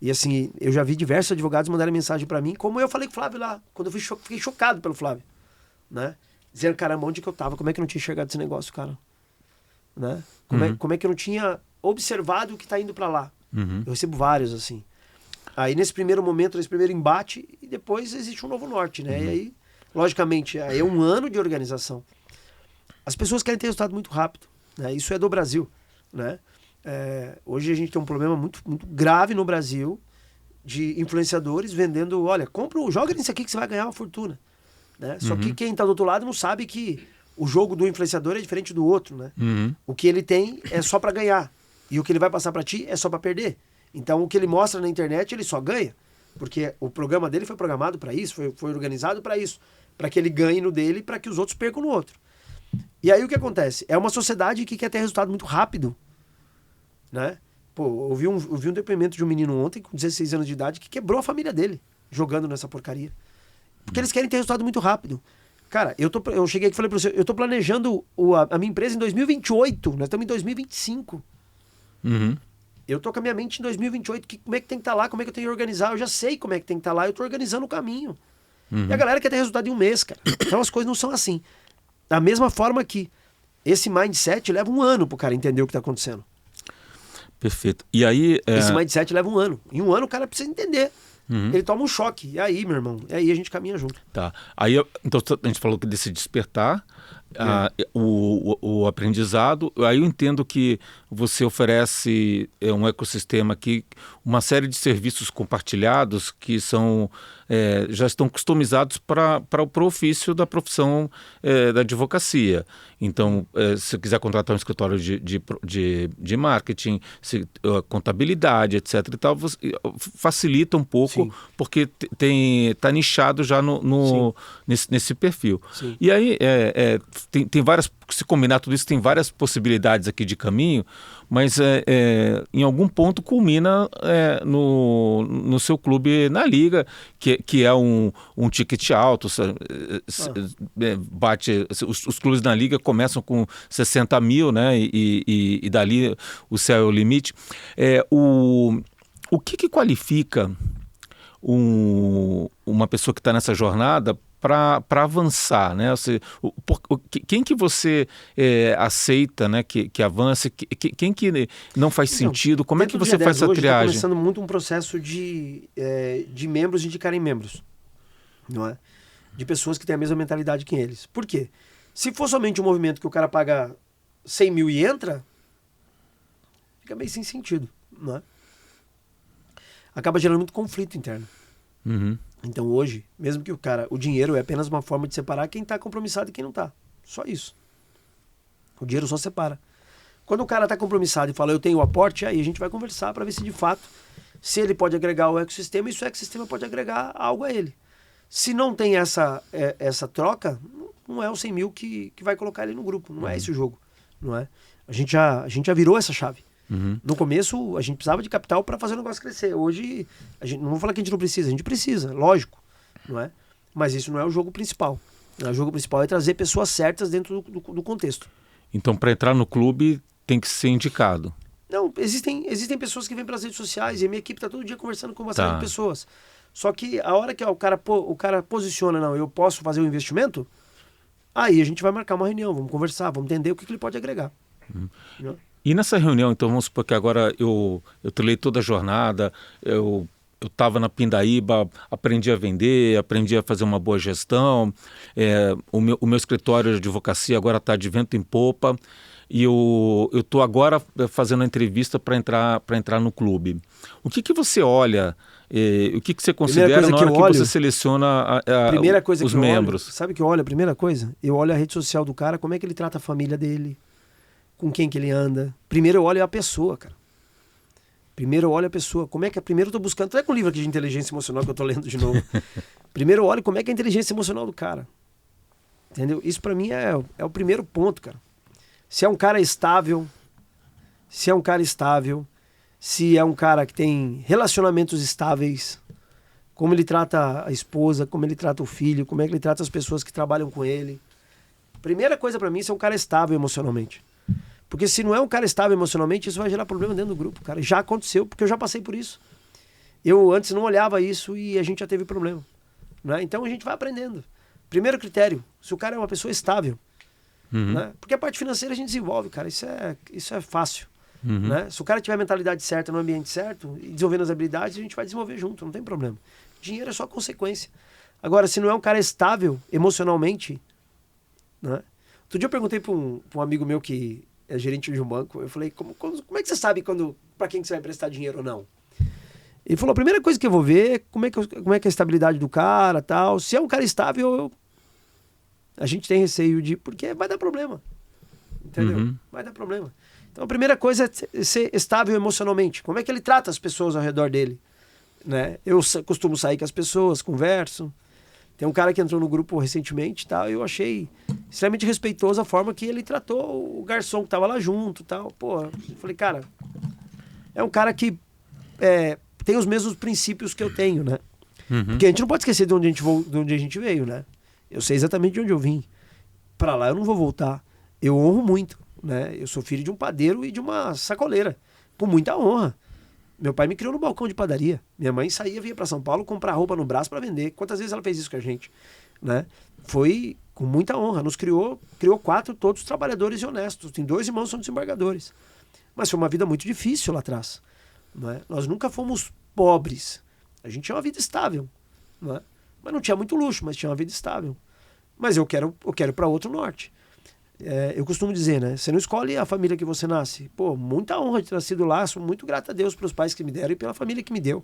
Speaker 2: E assim, eu já vi diversos advogados mandarem mensagem para mim, como eu falei com o Flávio lá, quando eu fiquei chocado pelo Flávio. Né? Dizendo, caramba, onde que eu tava? Como é que eu não tinha enxergado esse negócio, cara? Né? Como é que eu não tinha observado o que tá indo para lá?
Speaker 1: Uhum.
Speaker 2: Eu recebo vários, assim. Aí nesse primeiro momento, nesse primeiro embate, e depois existe um novo norte, né? E aí, logicamente, aí é um ano de organização. As pessoas querem ter resultado muito rápido, né? Isso é do Brasil, né? Hoje a gente tem um problema muito, muito grave no Brasil de influenciadores vendendo, olha, joga nisso aqui que você vai ganhar uma fortuna. Né? Só que quem está do outro lado não sabe que o jogo do influenciador é diferente do outro, né? O que ele tem é só para ganhar. E o que ele vai passar para ti é só para perder. Então, o que ele mostra na internet, ele só ganha. Porque o programa dele foi programado para isso, foi organizado para isso. Para que ele ganhe no dele, para que os outros percam no outro. E aí, o que acontece? É uma sociedade que quer ter resultado muito rápido. Né? Pô, eu vi um depoimento de um menino ontem, com 16 anos de idade, que quebrou a família dele, jogando nessa porcaria. Porque eles querem ter resultado muito rápido. Cara, eu cheguei aqui e falei pra você, eu tô planejando a minha empresa em 2028, nós estamos em 2025. Eu tô com a minha mente em 2028, como é que tem que estar lá, como é que eu tenho que organizar, eu já sei como é que tem que estar lá, eu tô organizando o caminho. E a galera quer ter resultado em um mês, cara. Então as coisas não são assim. Da mesma forma que esse mindset leva um ano pro cara entender o que tá acontecendo.
Speaker 1: Perfeito. E aí...
Speaker 2: Esse mindset leva um ano. Em um ano o cara precisa entender. Ele toma um choque. E aí, meu irmão? E aí a gente caminha junto.
Speaker 1: Tá. Aí, então, a gente falou que desse despertar, o aprendizado. Aí eu entendo que você oferece um ecossistema aqui, uma série de serviços compartilhados que já estão customizados para o ofício da profissão da advocacia. Então, se você quiser contratar um escritório de marketing, contabilidade, etc. e tal, facilita um pouco, sim, porque está nichado já nesse perfil. Sim. E aí, tem várias, se combinar tudo isso, tem várias possibilidades aqui de caminho, mas em algum ponto culmina no seu clube na liga, que é um ticket alto, bate, os clubes na liga começam com 60 mil, né, e dali o céu é o limite. O que qualifica uma pessoa que está nessa jornada para avançar, né? Quem que você aceita, né, que avance, quem que não faz sentido, como é que você faz essa triagem?
Speaker 2: Está começando muito um processo de membros indicarem membros, não é? De pessoas que têm a mesma mentalidade que eles. Por quê? Se for somente um movimento que o cara paga 100 mil e entra, fica meio sem sentido, não é? Acaba gerando muito conflito interno. Então hoje, mesmo que o dinheiro é apenas uma forma de separar quem está compromissado e quem não está. Só isso. O dinheiro só separa. Quando o cara está compromissado e fala, eu tenho o aporte, aí a gente vai conversar para ver se de fato, se ele pode agregar ao ecossistema e se o ecossistema pode agregar algo a ele. Se não tem essa troca, não é o 100 mil que vai colocar ele no grupo. Não é esse o jogo. Não é? A gente já virou essa chave. No começo, a gente precisava de capital para fazer o negócio crescer. Hoje, não vou falar que a gente não precisa, a gente precisa, lógico, não é? Mas isso não é o jogo principal. O jogo principal é trazer pessoas certas dentro do contexto.
Speaker 1: Então, para entrar no clube, tem que ser indicado.
Speaker 2: Não, existem pessoas que vêm para as redes sociais e a minha equipe está todo dia conversando com uma série de pessoas. Só que a hora que o cara posiciona, não, eu posso fazer um investimento, aí a gente vai marcar uma reunião, vamos conversar, vamos entender o que ele pode agregar.
Speaker 1: E nessa reunião, então, vamos supor que agora eu trilhei toda a jornada, eu estava na Pindaíba, aprendi a vender, aprendi a fazer uma boa gestão, o meu escritório de advocacia agora está de vento em popa, e eu estou agora fazendo a entrevista para entrar no clube. O que você olha, o que você considera na hora que você seleciona os membros?
Speaker 2: Sabe o que eu olho? A primeira coisa, eu olho a rede social do cara, como é que ele trata a família dele, com quem que ele anda. Primeiro eu olho a pessoa, cara. Primeiro eu olho a pessoa. Primeiro eu tô buscando... Até com o livro aqui de inteligência emocional que eu tô lendo de novo. Primeiro eu olho como é que é a inteligência emocional do cara. Entendeu? Isso pra mim é o primeiro ponto, cara. Se é um cara estável, se é um cara que tem relacionamentos estáveis, como ele trata a esposa, como ele trata o filho, como é que ele trata as pessoas que trabalham com ele. Primeira coisa pra mim é ser um cara estável emocionalmente. Porque se não é um cara estável emocionalmente, isso vai gerar problema dentro do grupo, cara. Já aconteceu, porque eu já passei por isso. Eu antes não olhava isso e a gente já teve problema, né? Então a gente vai aprendendo. Primeiro critério, se o cara é uma pessoa estável, né? Porque a parte financeira a gente desenvolve, cara. Isso é fácil, né? Se o cara tiver a mentalidade certa, no ambiente certo, e desenvolvendo as habilidades, a gente vai desenvolver junto, não tem problema. Dinheiro é só consequência. Agora, se não é um cara estável emocionalmente, né? Outro dia eu perguntei para um amigo meu que é gerente de um banco, eu falei, como é que você sabe para quem que você vai emprestar dinheiro ou não? Ele falou, a primeira coisa que eu vou ver é como é que é a estabilidade do cara, tal. Se é um cara estável, a gente tem receio porque vai dar problema, entendeu? Vai dar problema. Então a primeira coisa é ser estável emocionalmente. Como é que ele trata as pessoas ao redor dele, né? Eu costumo sair com as pessoas, converso. Tem um cara que entrou no grupo recentemente, tal, eu achei extremamente respeitoso a forma que ele tratou o garçom que tava lá junto, tal. Pô, eu falei, cara, é um cara que tem os mesmos princípios que eu tenho, né? Porque a gente não pode esquecer de onde a gente veio, né? Eu sei exatamente de onde eu vim. Pra lá eu não vou voltar. Eu honro muito, né? Eu sou filho de um padeiro e de uma sacoleira, com muita honra. Meu pai me criou no balcão de padaria. Minha mãe vinha para São Paulo comprar roupa no braço para vender. Quantas vezes ela fez isso com a gente, né? Foi com muita honra. Nos criou 4, todos trabalhadores e honestos. Tem 2 irmãos que são desembargadores. Mas foi uma vida muito difícil lá atrás, né? Nós nunca fomos pobres. A gente tinha uma vida estável, né? Mas não tinha muito luxo, mas tinha uma vida estável. Mas eu quero para outro norte. Eu costumo dizer, né? Você não escolhe a família que você nasce. Pô, muita honra de ter nascido lá. Sou muito grato a Deus pelos pais que me deram e pela família que me deu.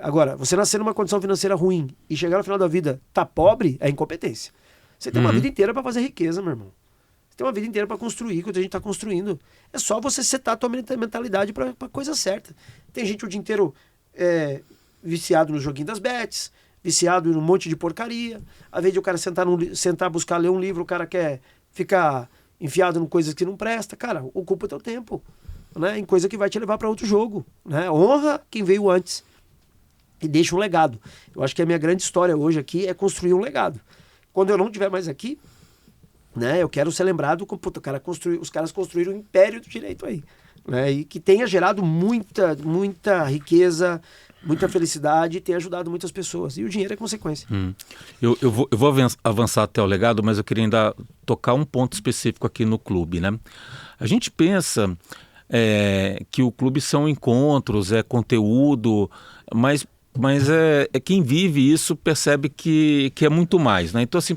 Speaker 2: Agora, você nascer numa condição financeira ruim e chegar no final da vida tá pobre, é incompetência. Você tem uma vida inteira para fazer riqueza, meu irmão. Você tem uma vida inteira para construir, que a gente tá construindo. É só você setar a tua mentalidade pra coisa certa. Tem gente o dia inteiro viciado no joguinho das bets, viciado em um monte de porcaria. Às vezes o cara sentar, buscar ler um livro, o cara quer ficar enfiado em coisas que não presta. Cara, ocupa teu tempo, né? Em coisa que vai te levar para outro jogo, né? Honra quem veio antes e deixa um legado. Eu acho que a minha grande história hoje aqui é construir um legado. Quando eu não estiver mais aqui, né? Eu quero ser lembrado como, puta, os caras construíram um império do direito aí, né? E que tenha gerado muita riqueza, muita felicidade e tem ajudado muitas pessoas. E o dinheiro é consequência.
Speaker 1: Eu vou avançar até o legado, mas eu queria ainda tocar um ponto específico aqui no clube, né? A gente pensa que o clube são encontros, é conteúdo, mas quem vive isso percebe que é muito mais, né? Então, assim,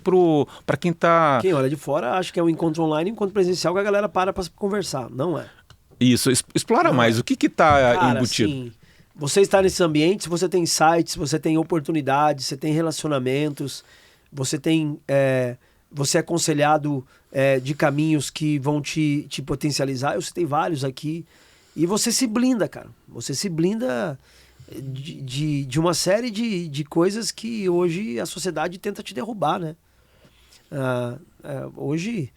Speaker 1: para quem tá...
Speaker 2: Quem olha de fora acha que é um encontro online, um encontro presencial que a galera para conversar. Não é.
Speaker 1: Isso, explora mais. O que tá embutido?
Speaker 2: Assim, você está nesses ambientes, você tem sites, você tem oportunidades, você tem relacionamentos, você é aconselhado de caminhos que vão te potencializar. Eu citei vários aqui. E você se blinda, cara. Você se blinda de uma série de coisas que hoje a sociedade tenta te derrubar, né? Hoje,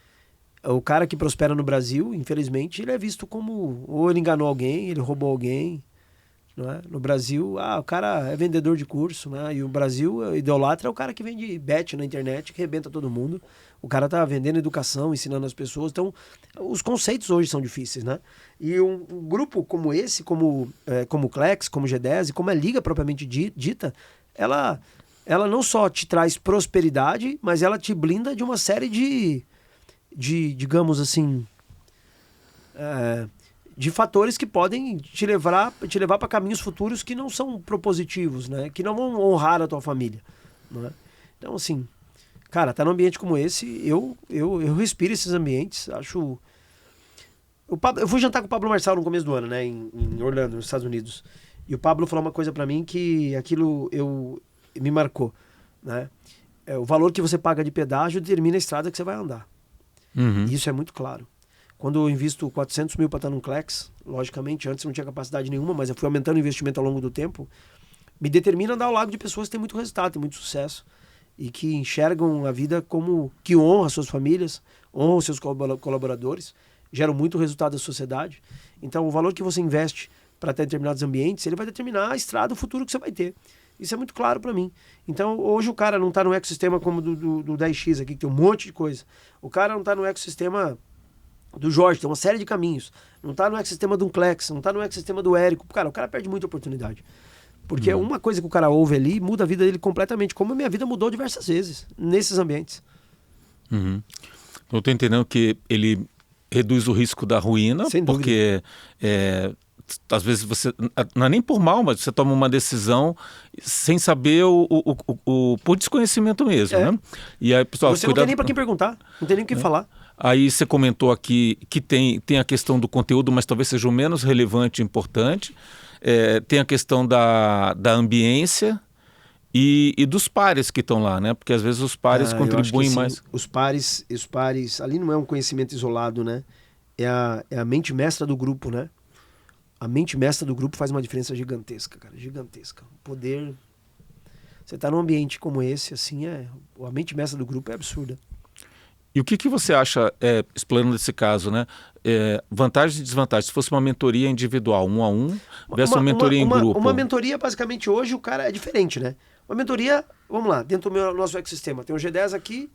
Speaker 2: o cara que prospera no Brasil, infelizmente, ele é visto como... Ou ele enganou alguém, ele roubou alguém. Não é? No Brasil, o cara é vendedor de curso, né? E o Brasil idolatra o cara que vende bet na internet, que arrebenta todo mundo. O cara tá vendendo educação, ensinando as pessoas. Então, os conceitos hoje são difíceis, né? E um grupo como esse, como o Clex, como o G10, como a Liga propriamente dita, ela não só te traz prosperidade, mas ela te blinda de uma série de digamos assim... de fatores que podem te levar para caminhos futuros que não são propositivos, né? Que não vão honrar a tua família, né? Então, assim, cara, tá num ambiente como esse, eu respiro esses ambientes, acho... Eu fui jantar com o Pablo Marçal no começo do ano, né? Em Orlando, nos Estados Unidos. E o Pablo falou uma coisa pra mim que aquilo me marcou, né? O valor que você paga de pedágio determina a estrada que você vai andar.
Speaker 1: Uhum.
Speaker 2: E isso é muito claro. Quando eu invisto 400 mil para estar num Clex, logicamente, antes não tinha capacidade nenhuma, mas eu fui aumentando o investimento ao longo do tempo, me determina andar ao lado de pessoas que têm muito resultado, têm muito sucesso e que enxergam a vida como que honra suas famílias, honra os seus colaboradores, geram muito resultado da sociedade. Então, o valor que você investe para ter determinados ambientes, ele vai determinar a estrada, o futuro que você vai ter. Isso é muito claro para mim. Então, hoje o cara não está no ecossistema como do 10X aqui, que tem um monte de coisa. O cara não está no ecossistema do Jorge, tem uma série de caminhos. Não está no ecossistema do Clex, não está no ecossistema do Érico. Cara, o cara perde muita oportunidade. Porque uma coisa que o cara ouve ali muda a vida dele completamente, como a minha vida mudou diversas vezes, nesses ambientes.
Speaker 1: Uhum. Eu estou entendendo que ele reduz o risco da ruína,
Speaker 2: Sem dúvida.
Speaker 1: porque às vezes você, não é nem por mal, mas você toma uma decisão sem saber por desconhecimento mesmo, né? E aí, pessoal,
Speaker 2: Você não tem nem para quem perguntar, não tem nem o que falar.
Speaker 1: Aí você comentou aqui que tem a questão do conteúdo, mas talvez seja o menos relevante e importante. Tem a questão da ambiência e dos pares que estão lá, né? Porque às vezes os pares contribuem mais.
Speaker 2: Os pares, ali não é um conhecimento isolado, né? É a mente mestra do grupo, né? A mente mestra do grupo faz uma diferença gigantesca, cara, gigantesca. O poder... Você tá num ambiente como esse, assim, a mente mestra do grupo é absurda.
Speaker 1: E o que você acha, explanando esse caso, né? Vantagens e desvantagens. Se fosse uma mentoria individual, 1 a 1, versus uma mentoria em grupo.
Speaker 2: Uma mentoria, basicamente, hoje o cara é diferente, né? Uma mentoria, vamos lá, dentro do nosso ecossistema. Tem o G10 aqui,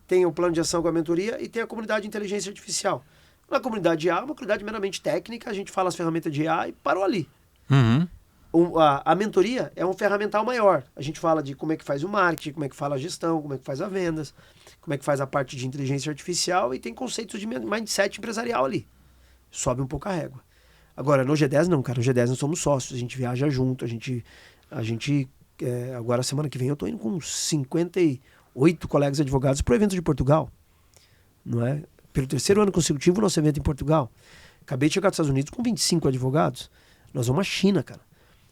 Speaker 2: tem o plano de ação com a mentoria e tem a comunidade de inteligência artificial. Na comunidade de IA, uma comunidade meramente técnica, a gente fala as ferramentas de IA e parou ali.
Speaker 1: Uhum.
Speaker 2: A mentoria é um ferramental maior. A gente fala de como é que faz o marketing, como é que fala a gestão, como é que faz as vendas, como é que faz a parte de inteligência artificial e tem conceitos de mindset empresarial ali. Sobe um pouco a régua. Agora, no G10 não, cara. No G10 nós somos sócios, a gente viaja junto, a gente agora semana que vem eu tô indo com 58 colegas advogados pro evento de Portugal. Não é? Pelo 3º ano consecutivo, nosso evento em Portugal. Acabei de chegar dos Estados Unidos com 25 advogados. Nós vamos à China, cara.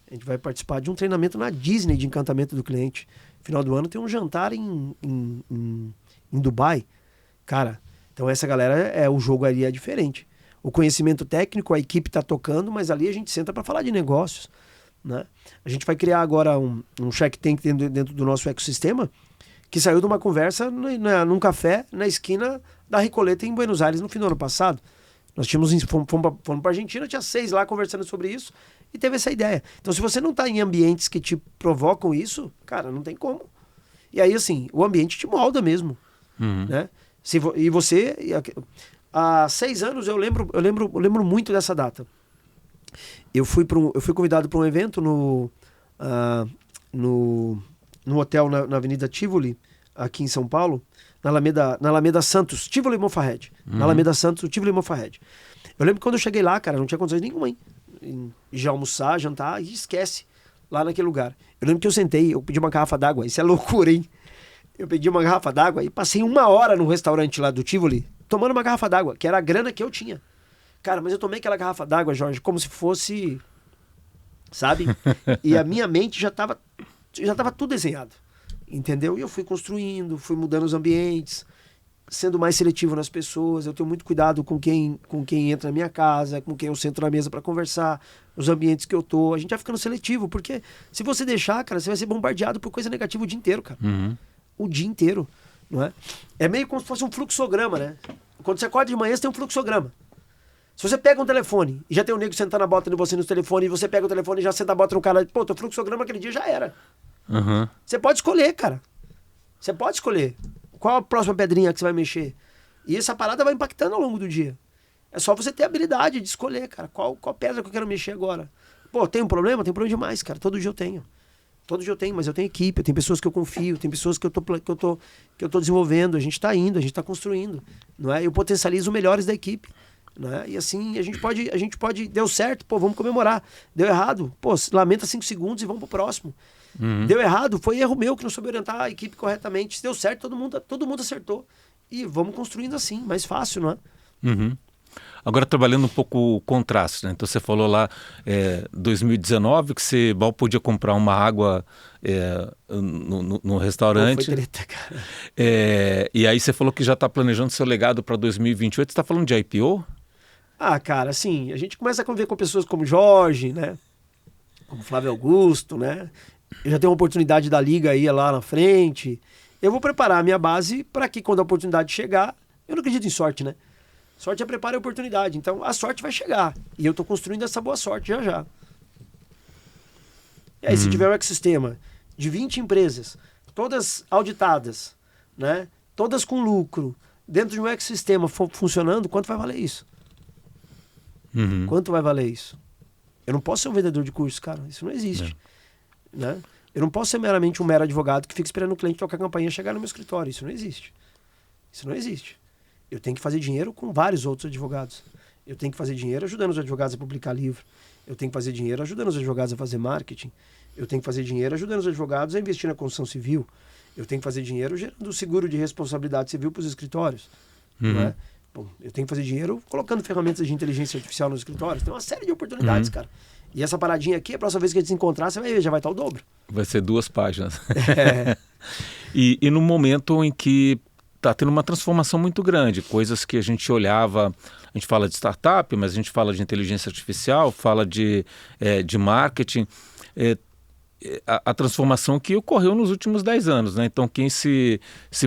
Speaker 2: A gente vai participar de um treinamento na Disney de encantamento do cliente. Final do ano tem um jantar em Dubai. Cara, então essa galera, o jogo ali é diferente. O conhecimento técnico, a equipe tá tocando, mas ali a gente senta para falar de negócios, né? A gente vai criar agora um Shark Tank dentro do nosso ecossistema, que saiu de uma conversa num café na esquina da Recoleta em Buenos Aires no fim do ano passado. Nós fomos para a Argentina, tinha 6 lá conversando sobre isso e teve essa ideia. Então, se você não está em ambientes que te provocam isso, cara, não tem como. E aí, assim, o ambiente te molda mesmo, né? E você... Há 6 anos, eu lembro muito dessa data. Eu fui convidado para um evento no hotel na Avenida Tivoli, aqui em São Paulo, na Alameda Santos, Tivoli Mofarred. Na Alameda Santos, Tivoli Mofarred. Eu lembro que quando eu cheguei lá, cara, não tinha condições nenhuma, hein? Já almoçar, jantar, e esquece, lá naquele lugar. Eu lembro que eu sentei, eu pedi uma garrafa d'água, isso é loucura, hein? Eu pedi uma garrafa d'água e passei 1 hora no restaurante lá do Tivoli, tomando uma garrafa d'água, que era a grana que eu tinha. Cara, mas eu tomei aquela garrafa d'água, Jorge, como se fosse, sabe? E a minha mente já tava tudo desenhado, entendeu? E eu fui construindo, fui mudando os ambientes, sendo mais seletivo nas pessoas. Eu tenho muito cuidado com quem entra na minha casa, com quem eu sento na mesa para conversar, os ambientes que eu tô. A gente vai ficando seletivo, porque se você deixar, cara, você vai ser bombardeado por coisa negativa o dia inteiro, cara. O dia inteiro, não é? É meio como se fosse um fluxograma, né? Quando você acorda de manhã, você tem um fluxograma. Se você pega um telefone e já tem um nego sentando a bota de você no telefone, e você pega o telefone e já senta a bota no cara, pô, teu fluxograma aquele dia já era. Você pode escolher, cara. Você pode escolher. Qual a próxima pedrinha que você vai mexer? E essa parada vai impactando ao longo do dia. É só você ter a habilidade de escolher, cara. Qual pedra que eu quero mexer agora? Pô, tem um problema? Tem problema demais, cara. Todo dia eu tenho. Todo dia eu tenho, mas eu tenho equipe, eu tenho pessoas que eu confio, tem pessoas que eu tô desenvolvendo, a gente tá indo, a gente tá construindo, não é? Eu potencializo os melhores da equipe. Né? E assim, a gente pode... Deu certo, pô, vamos comemorar. Deu errado, pô, lamenta 5 segundos e vamos pro próximo. Deu errado, foi erro meu que não soube orientar a equipe corretamente. Se deu certo, todo mundo acertou. E vamos construindo assim, mais fácil, não é?
Speaker 1: Agora, trabalhando um pouco o contraste, né? Então, você falou lá, 2019, que você mal podia comprar uma água no restaurante.
Speaker 2: Pô, foi treta, cara.
Speaker 1: E aí você falou que já está planejando seu legado para 2028. Você está falando de IPO?
Speaker 2: Ah, cara, assim, a gente começa a conviver com pessoas como Jorge, né? Como Flávio Augusto, né? Eu já tenho uma oportunidade da Liga aí lá na frente. Eu vou preparar a minha base para que quando a oportunidade chegar... Eu não acredito em sorte, né? Sorte é preparo e oportunidade. Então, a sorte vai chegar. E eu estou construindo essa boa sorte já já. E aí, se tiver um ecossistema de 20 empresas, todas auditadas, né? Todas com lucro, dentro de um ecossistema funcionando, quanto vai valer isso? Quanto vai valer isso? Eu não posso ser um vendedor de curso, cara. Isso não existe. Né? Eu não posso ser meramente um mero advogado que fica esperando o cliente tocar a campainha e chegar no meu escritório. Isso não existe. Isso não existe. Eu tenho que fazer dinheiro com vários outros advogados. Eu tenho que fazer dinheiro ajudando os advogados a publicar livro. Eu tenho que fazer dinheiro ajudando os advogados a fazer marketing. Eu tenho que fazer dinheiro ajudando os advogados a investir na construção civil. Eu tenho que fazer dinheiro gerando seguro de responsabilidade civil para os escritórios. Não é? Bom, eu tenho que fazer dinheiro colocando ferramentas de inteligência artificial nos escritórios. Tem uma série de oportunidades, cara. E essa paradinha aqui, a próxima vez que a gente se encontrar, você vai ver, já vai estar o dobro.
Speaker 1: Vai ser 2 páginas. E no momento em que está tendo uma transformação muito grande, coisas que a gente olhava, a gente fala de startup, mas a gente fala de inteligência artificial, fala de marketing, a transformação que ocorreu nos últimos 10 anos, né? Então, quem se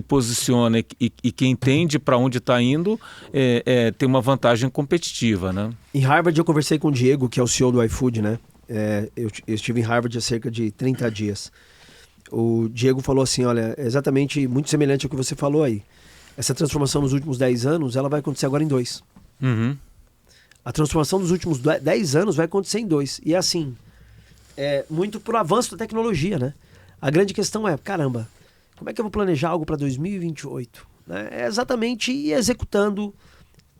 Speaker 1: posiciona e quem entende para onde está indo tem uma vantagem competitiva, né?
Speaker 2: Em Harvard, eu conversei com o Diego, que é o CEO do iFood, né? Eu estive em Harvard há cerca de 30 dias. O Diego falou assim, olha, é exatamente muito semelhante ao que você falou aí. Essa transformação nos últimos 10 anos, ela vai acontecer agora em 2. A transformação dos últimos 10 anos vai acontecer em 2. E é assim, muito por avanço da tecnologia, né? A grande questão é, caramba, como é que eu vou planejar algo para 2028? Né? É exatamente ir executando,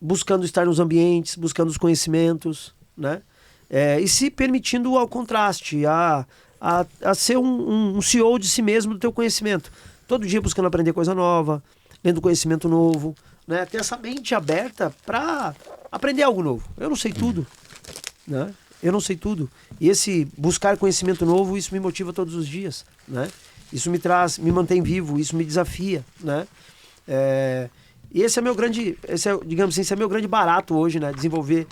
Speaker 2: buscando estar nos ambientes, buscando os conhecimentos, né? E se permitindo ao contraste, a ser um CEO de si mesmo, do teu conhecimento. Todo dia buscando aprender coisa nova, lendo conhecimento novo, né? Ter essa mente aberta para aprender algo novo. Eu não sei tudo, né? Eu não sei tudo. E esse buscar conhecimento novo, isso me motiva todos os dias, né? Isso me mantém vivo, isso me desafia, né? E esse é meu grande, digamos assim, esse é meu grande barato hoje, né? Desenvolver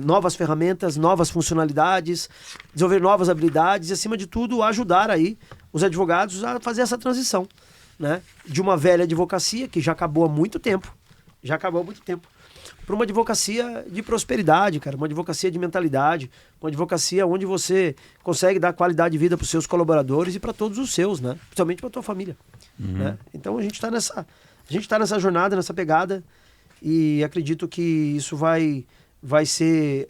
Speaker 2: novas ferramentas, novas funcionalidades, desenvolver novas habilidades e, acima de tudo, ajudar aí os advogados a fazer essa transição, né? De uma velha advocacia que já acabou há muito tempo, para uma advocacia de prosperidade, cara, uma advocacia de mentalidade, uma advocacia onde você consegue dar qualidade de vida para os seus colaboradores e para todos os seus, né? Principalmente para a tua família, né? Então a gente está nessa jornada, nessa pegada, e acredito que isso vai ser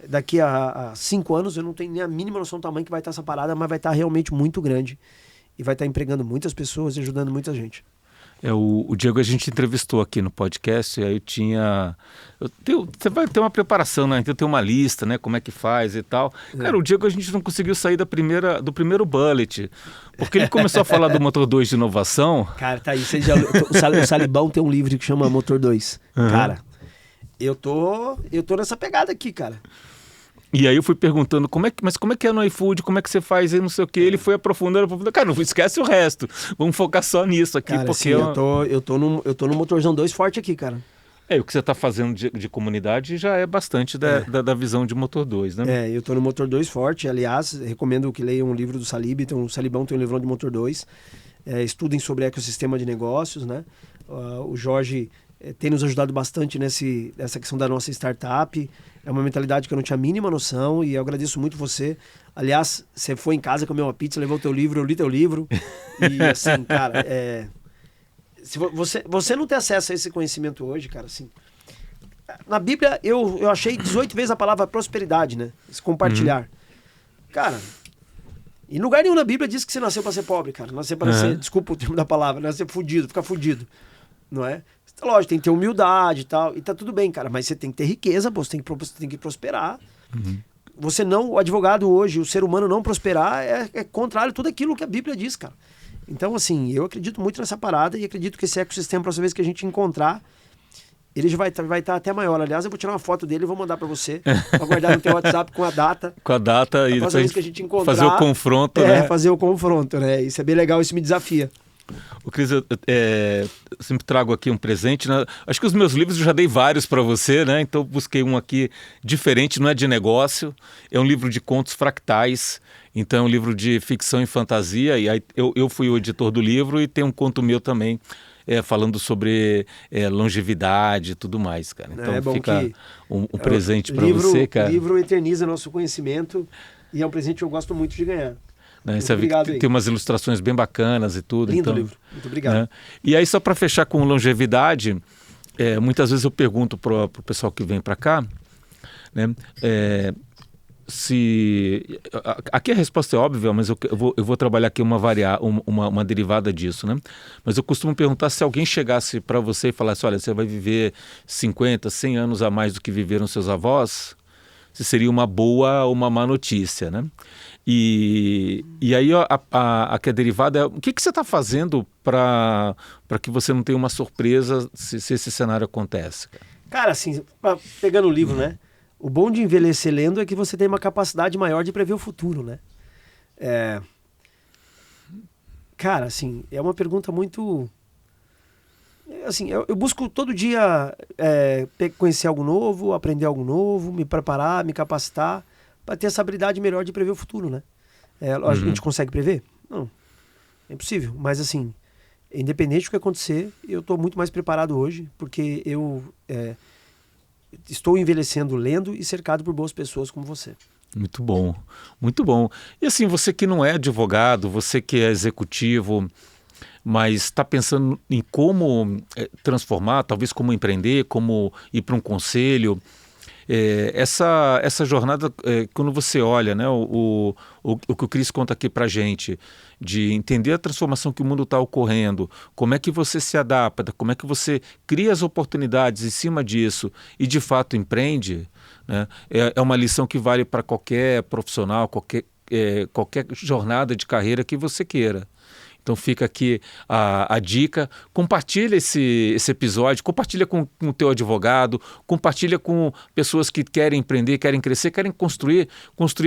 Speaker 2: daqui a 5 anos, eu não tenho nem a mínima noção do tamanho que vai estar essa parada, mas vai estar realmente muito grande e vai estar empregando muitas pessoas e ajudando muita gente.
Speaker 1: O Diego a gente entrevistou aqui no podcast, e aí você vai ter uma preparação, né? Então tem uma lista, né? Como é que faz e tal. Cara, o Diego a gente não conseguiu sair do primeiro bullet, porque ele começou a falar do Motor 2 de inovação.
Speaker 2: Cara, tá aí, o Salibão tem um livro que chama Motor 2. Cara, eu tô nessa pegada aqui, cara.
Speaker 1: E aí eu fui perguntando, mas como é que é no iFood, como é que você faz aí, não sei o quê. Ele foi aprofundando, cara, não esquece o resto, vamos focar só nisso aqui.
Speaker 2: Cara,
Speaker 1: porque
Speaker 2: assim, eu tô no Motorzão 2 forte aqui, cara.
Speaker 1: O que você está fazendo de comunidade já é bastante da visão de Motor 2, né?
Speaker 2: Eu tô no Motor 2 forte, aliás, recomendo que leiam um livro do Salib, o Salibão tem um livrão de Motor 2, estudem sobre ecossistema de negócios, né? O Jorge tem nos ajudado bastante nessa questão da nossa startup. É uma mentalidade que eu não tinha a mínima noção e eu agradeço muito você. Aliás, você foi em casa, comeu uma pizza, levou o teu livro, eu li teu livro. E assim, cara, se você não tem acesso a esse conhecimento hoje, cara, assim... Na Bíblia, eu achei 18 vezes a palavra prosperidade, né? Esse compartilhar. Cara, em lugar nenhum na Bíblia diz que você nasceu para ser pobre, cara. Nasceu para ser, desculpa o termo da palavra, nascer fudido, ficar fudido. Não é? Lógico, tem que ter humildade e tal. E tá tudo bem, cara. Mas você tem que ter riqueza, pô. Você tem que prosperar. Você não... O advogado hoje, o ser humano não prosperar é contrário a tudo aquilo que a Bíblia diz, cara. Então, assim, eu acredito muito nessa parada e acredito que esse ecossistema, a próxima vez que a gente encontrar, ele já vai estar até maior. Aliás, eu vou tirar uma foto dele e vou mandar pra você. Pra guardar no teu WhatsApp com a data.
Speaker 1: Com a data e
Speaker 2: depois vez que a gente encontrar,
Speaker 1: fazer o confronto, né?
Speaker 2: Fazer o confronto, né? Isso é bem legal, isso me desafia.
Speaker 1: O Cris, eu sempre trago aqui um presente, né? Acho que os meus livros eu já dei vários para você, né? Então busquei um aqui diferente, não é de negócio, é um livro de contos fractais, então é um livro de ficção e fantasia, e aí eu fui o editor do livro e tem um conto meu também, falando sobre longevidade e tudo mais, cara. Então fica um presente para você, cara.
Speaker 2: O livro eterniza nosso conhecimento e é um presente que eu gosto muito de ganhar.
Speaker 1: Né? Você obrigado, tem umas ilustrações bem bacanas e tudo.
Speaker 2: Lindo livro, muito obrigado.
Speaker 1: Né? E aí, só para fechar com longevidade, muitas vezes eu pergunto para o pessoal que vem para cá, né, aqui a resposta é óbvia, mas eu vou trabalhar aqui uma derivada disso, né? Mas eu costumo perguntar se alguém chegasse para você e falasse, olha, você vai viver 50, 100 anos a mais do que viveram seus avós, se seria uma boa ou uma má notícia, né? E aí a que é derivada é o que você está fazendo para que você não tenha uma surpresa se esse cenário acontece?
Speaker 2: Cara, assim, pegando o livro, né? O bom de envelhecer lendo é que você tem uma capacidade maior de prever o futuro, né? Cara, assim, é uma pergunta muito... Assim, eu busco todo dia conhecer algo novo, aprender algo novo, me preparar, me capacitar para ter essa habilidade melhor de prever o futuro, né? A gente consegue prever? Não, é impossível. Mas assim, independente do que acontecer, eu estou muito mais preparado hoje, porque eu estou envelhecendo lendo e cercado por boas pessoas como você.
Speaker 1: Muito bom, muito bom. E assim, você que não é advogado, você que é executivo, mas está pensando em como transformar, talvez como empreender, como ir para um conselho... Essa jornada, quando você olha, né, o que o Cris conta aqui para a gente, de entender a transformação que o mundo está ocorrendo, como é que você se adapta, como é que você cria as oportunidades em cima disso e de fato empreende, né, é uma lição que vale para qualquer profissional, qualquer jornada de carreira que você queira. Então fica aqui a dica, compartilha esse episódio, compartilha com o teu advogado, compartilha com pessoas que querem empreender, querem crescer, querem construir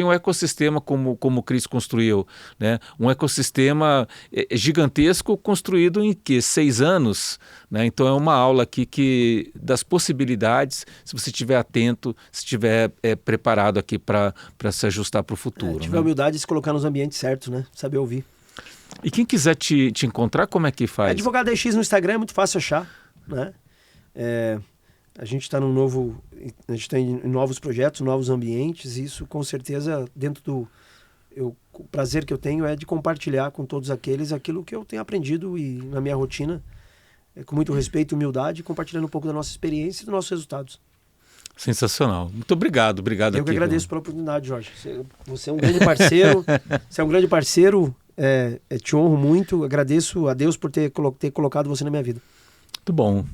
Speaker 1: um ecossistema como o Cris construiu, né? Um ecossistema gigantesco construído em 6 anos, né? Então é uma aula aqui das possibilidades, se você estiver atento, se estiver preparado aqui para se ajustar para o futuro.
Speaker 2: Tiver humildade de se colocar nos ambientes certos, né? Saber ouvir.
Speaker 1: E quem quiser te encontrar, como é que faz?
Speaker 2: Advogado EX no Instagram é muito fácil achar, né? A gente está a gente tem novos projetos, novos ambientes, e isso com certeza dentro o prazer que eu tenho é de compartilhar com todos aquilo que eu tenho aprendido e na minha rotina, com muito respeito e humildade, compartilhando um pouco da nossa experiência e dos nossos resultados.
Speaker 1: Sensacional. Muito obrigado.
Speaker 2: Eu que agradeço pela oportunidade, Jorge. Você é um grande parceiro. Você é um grande parceiro. Te honro muito. Agradeço a Deus por ter colocado você na minha vida.
Speaker 1: Muito bom.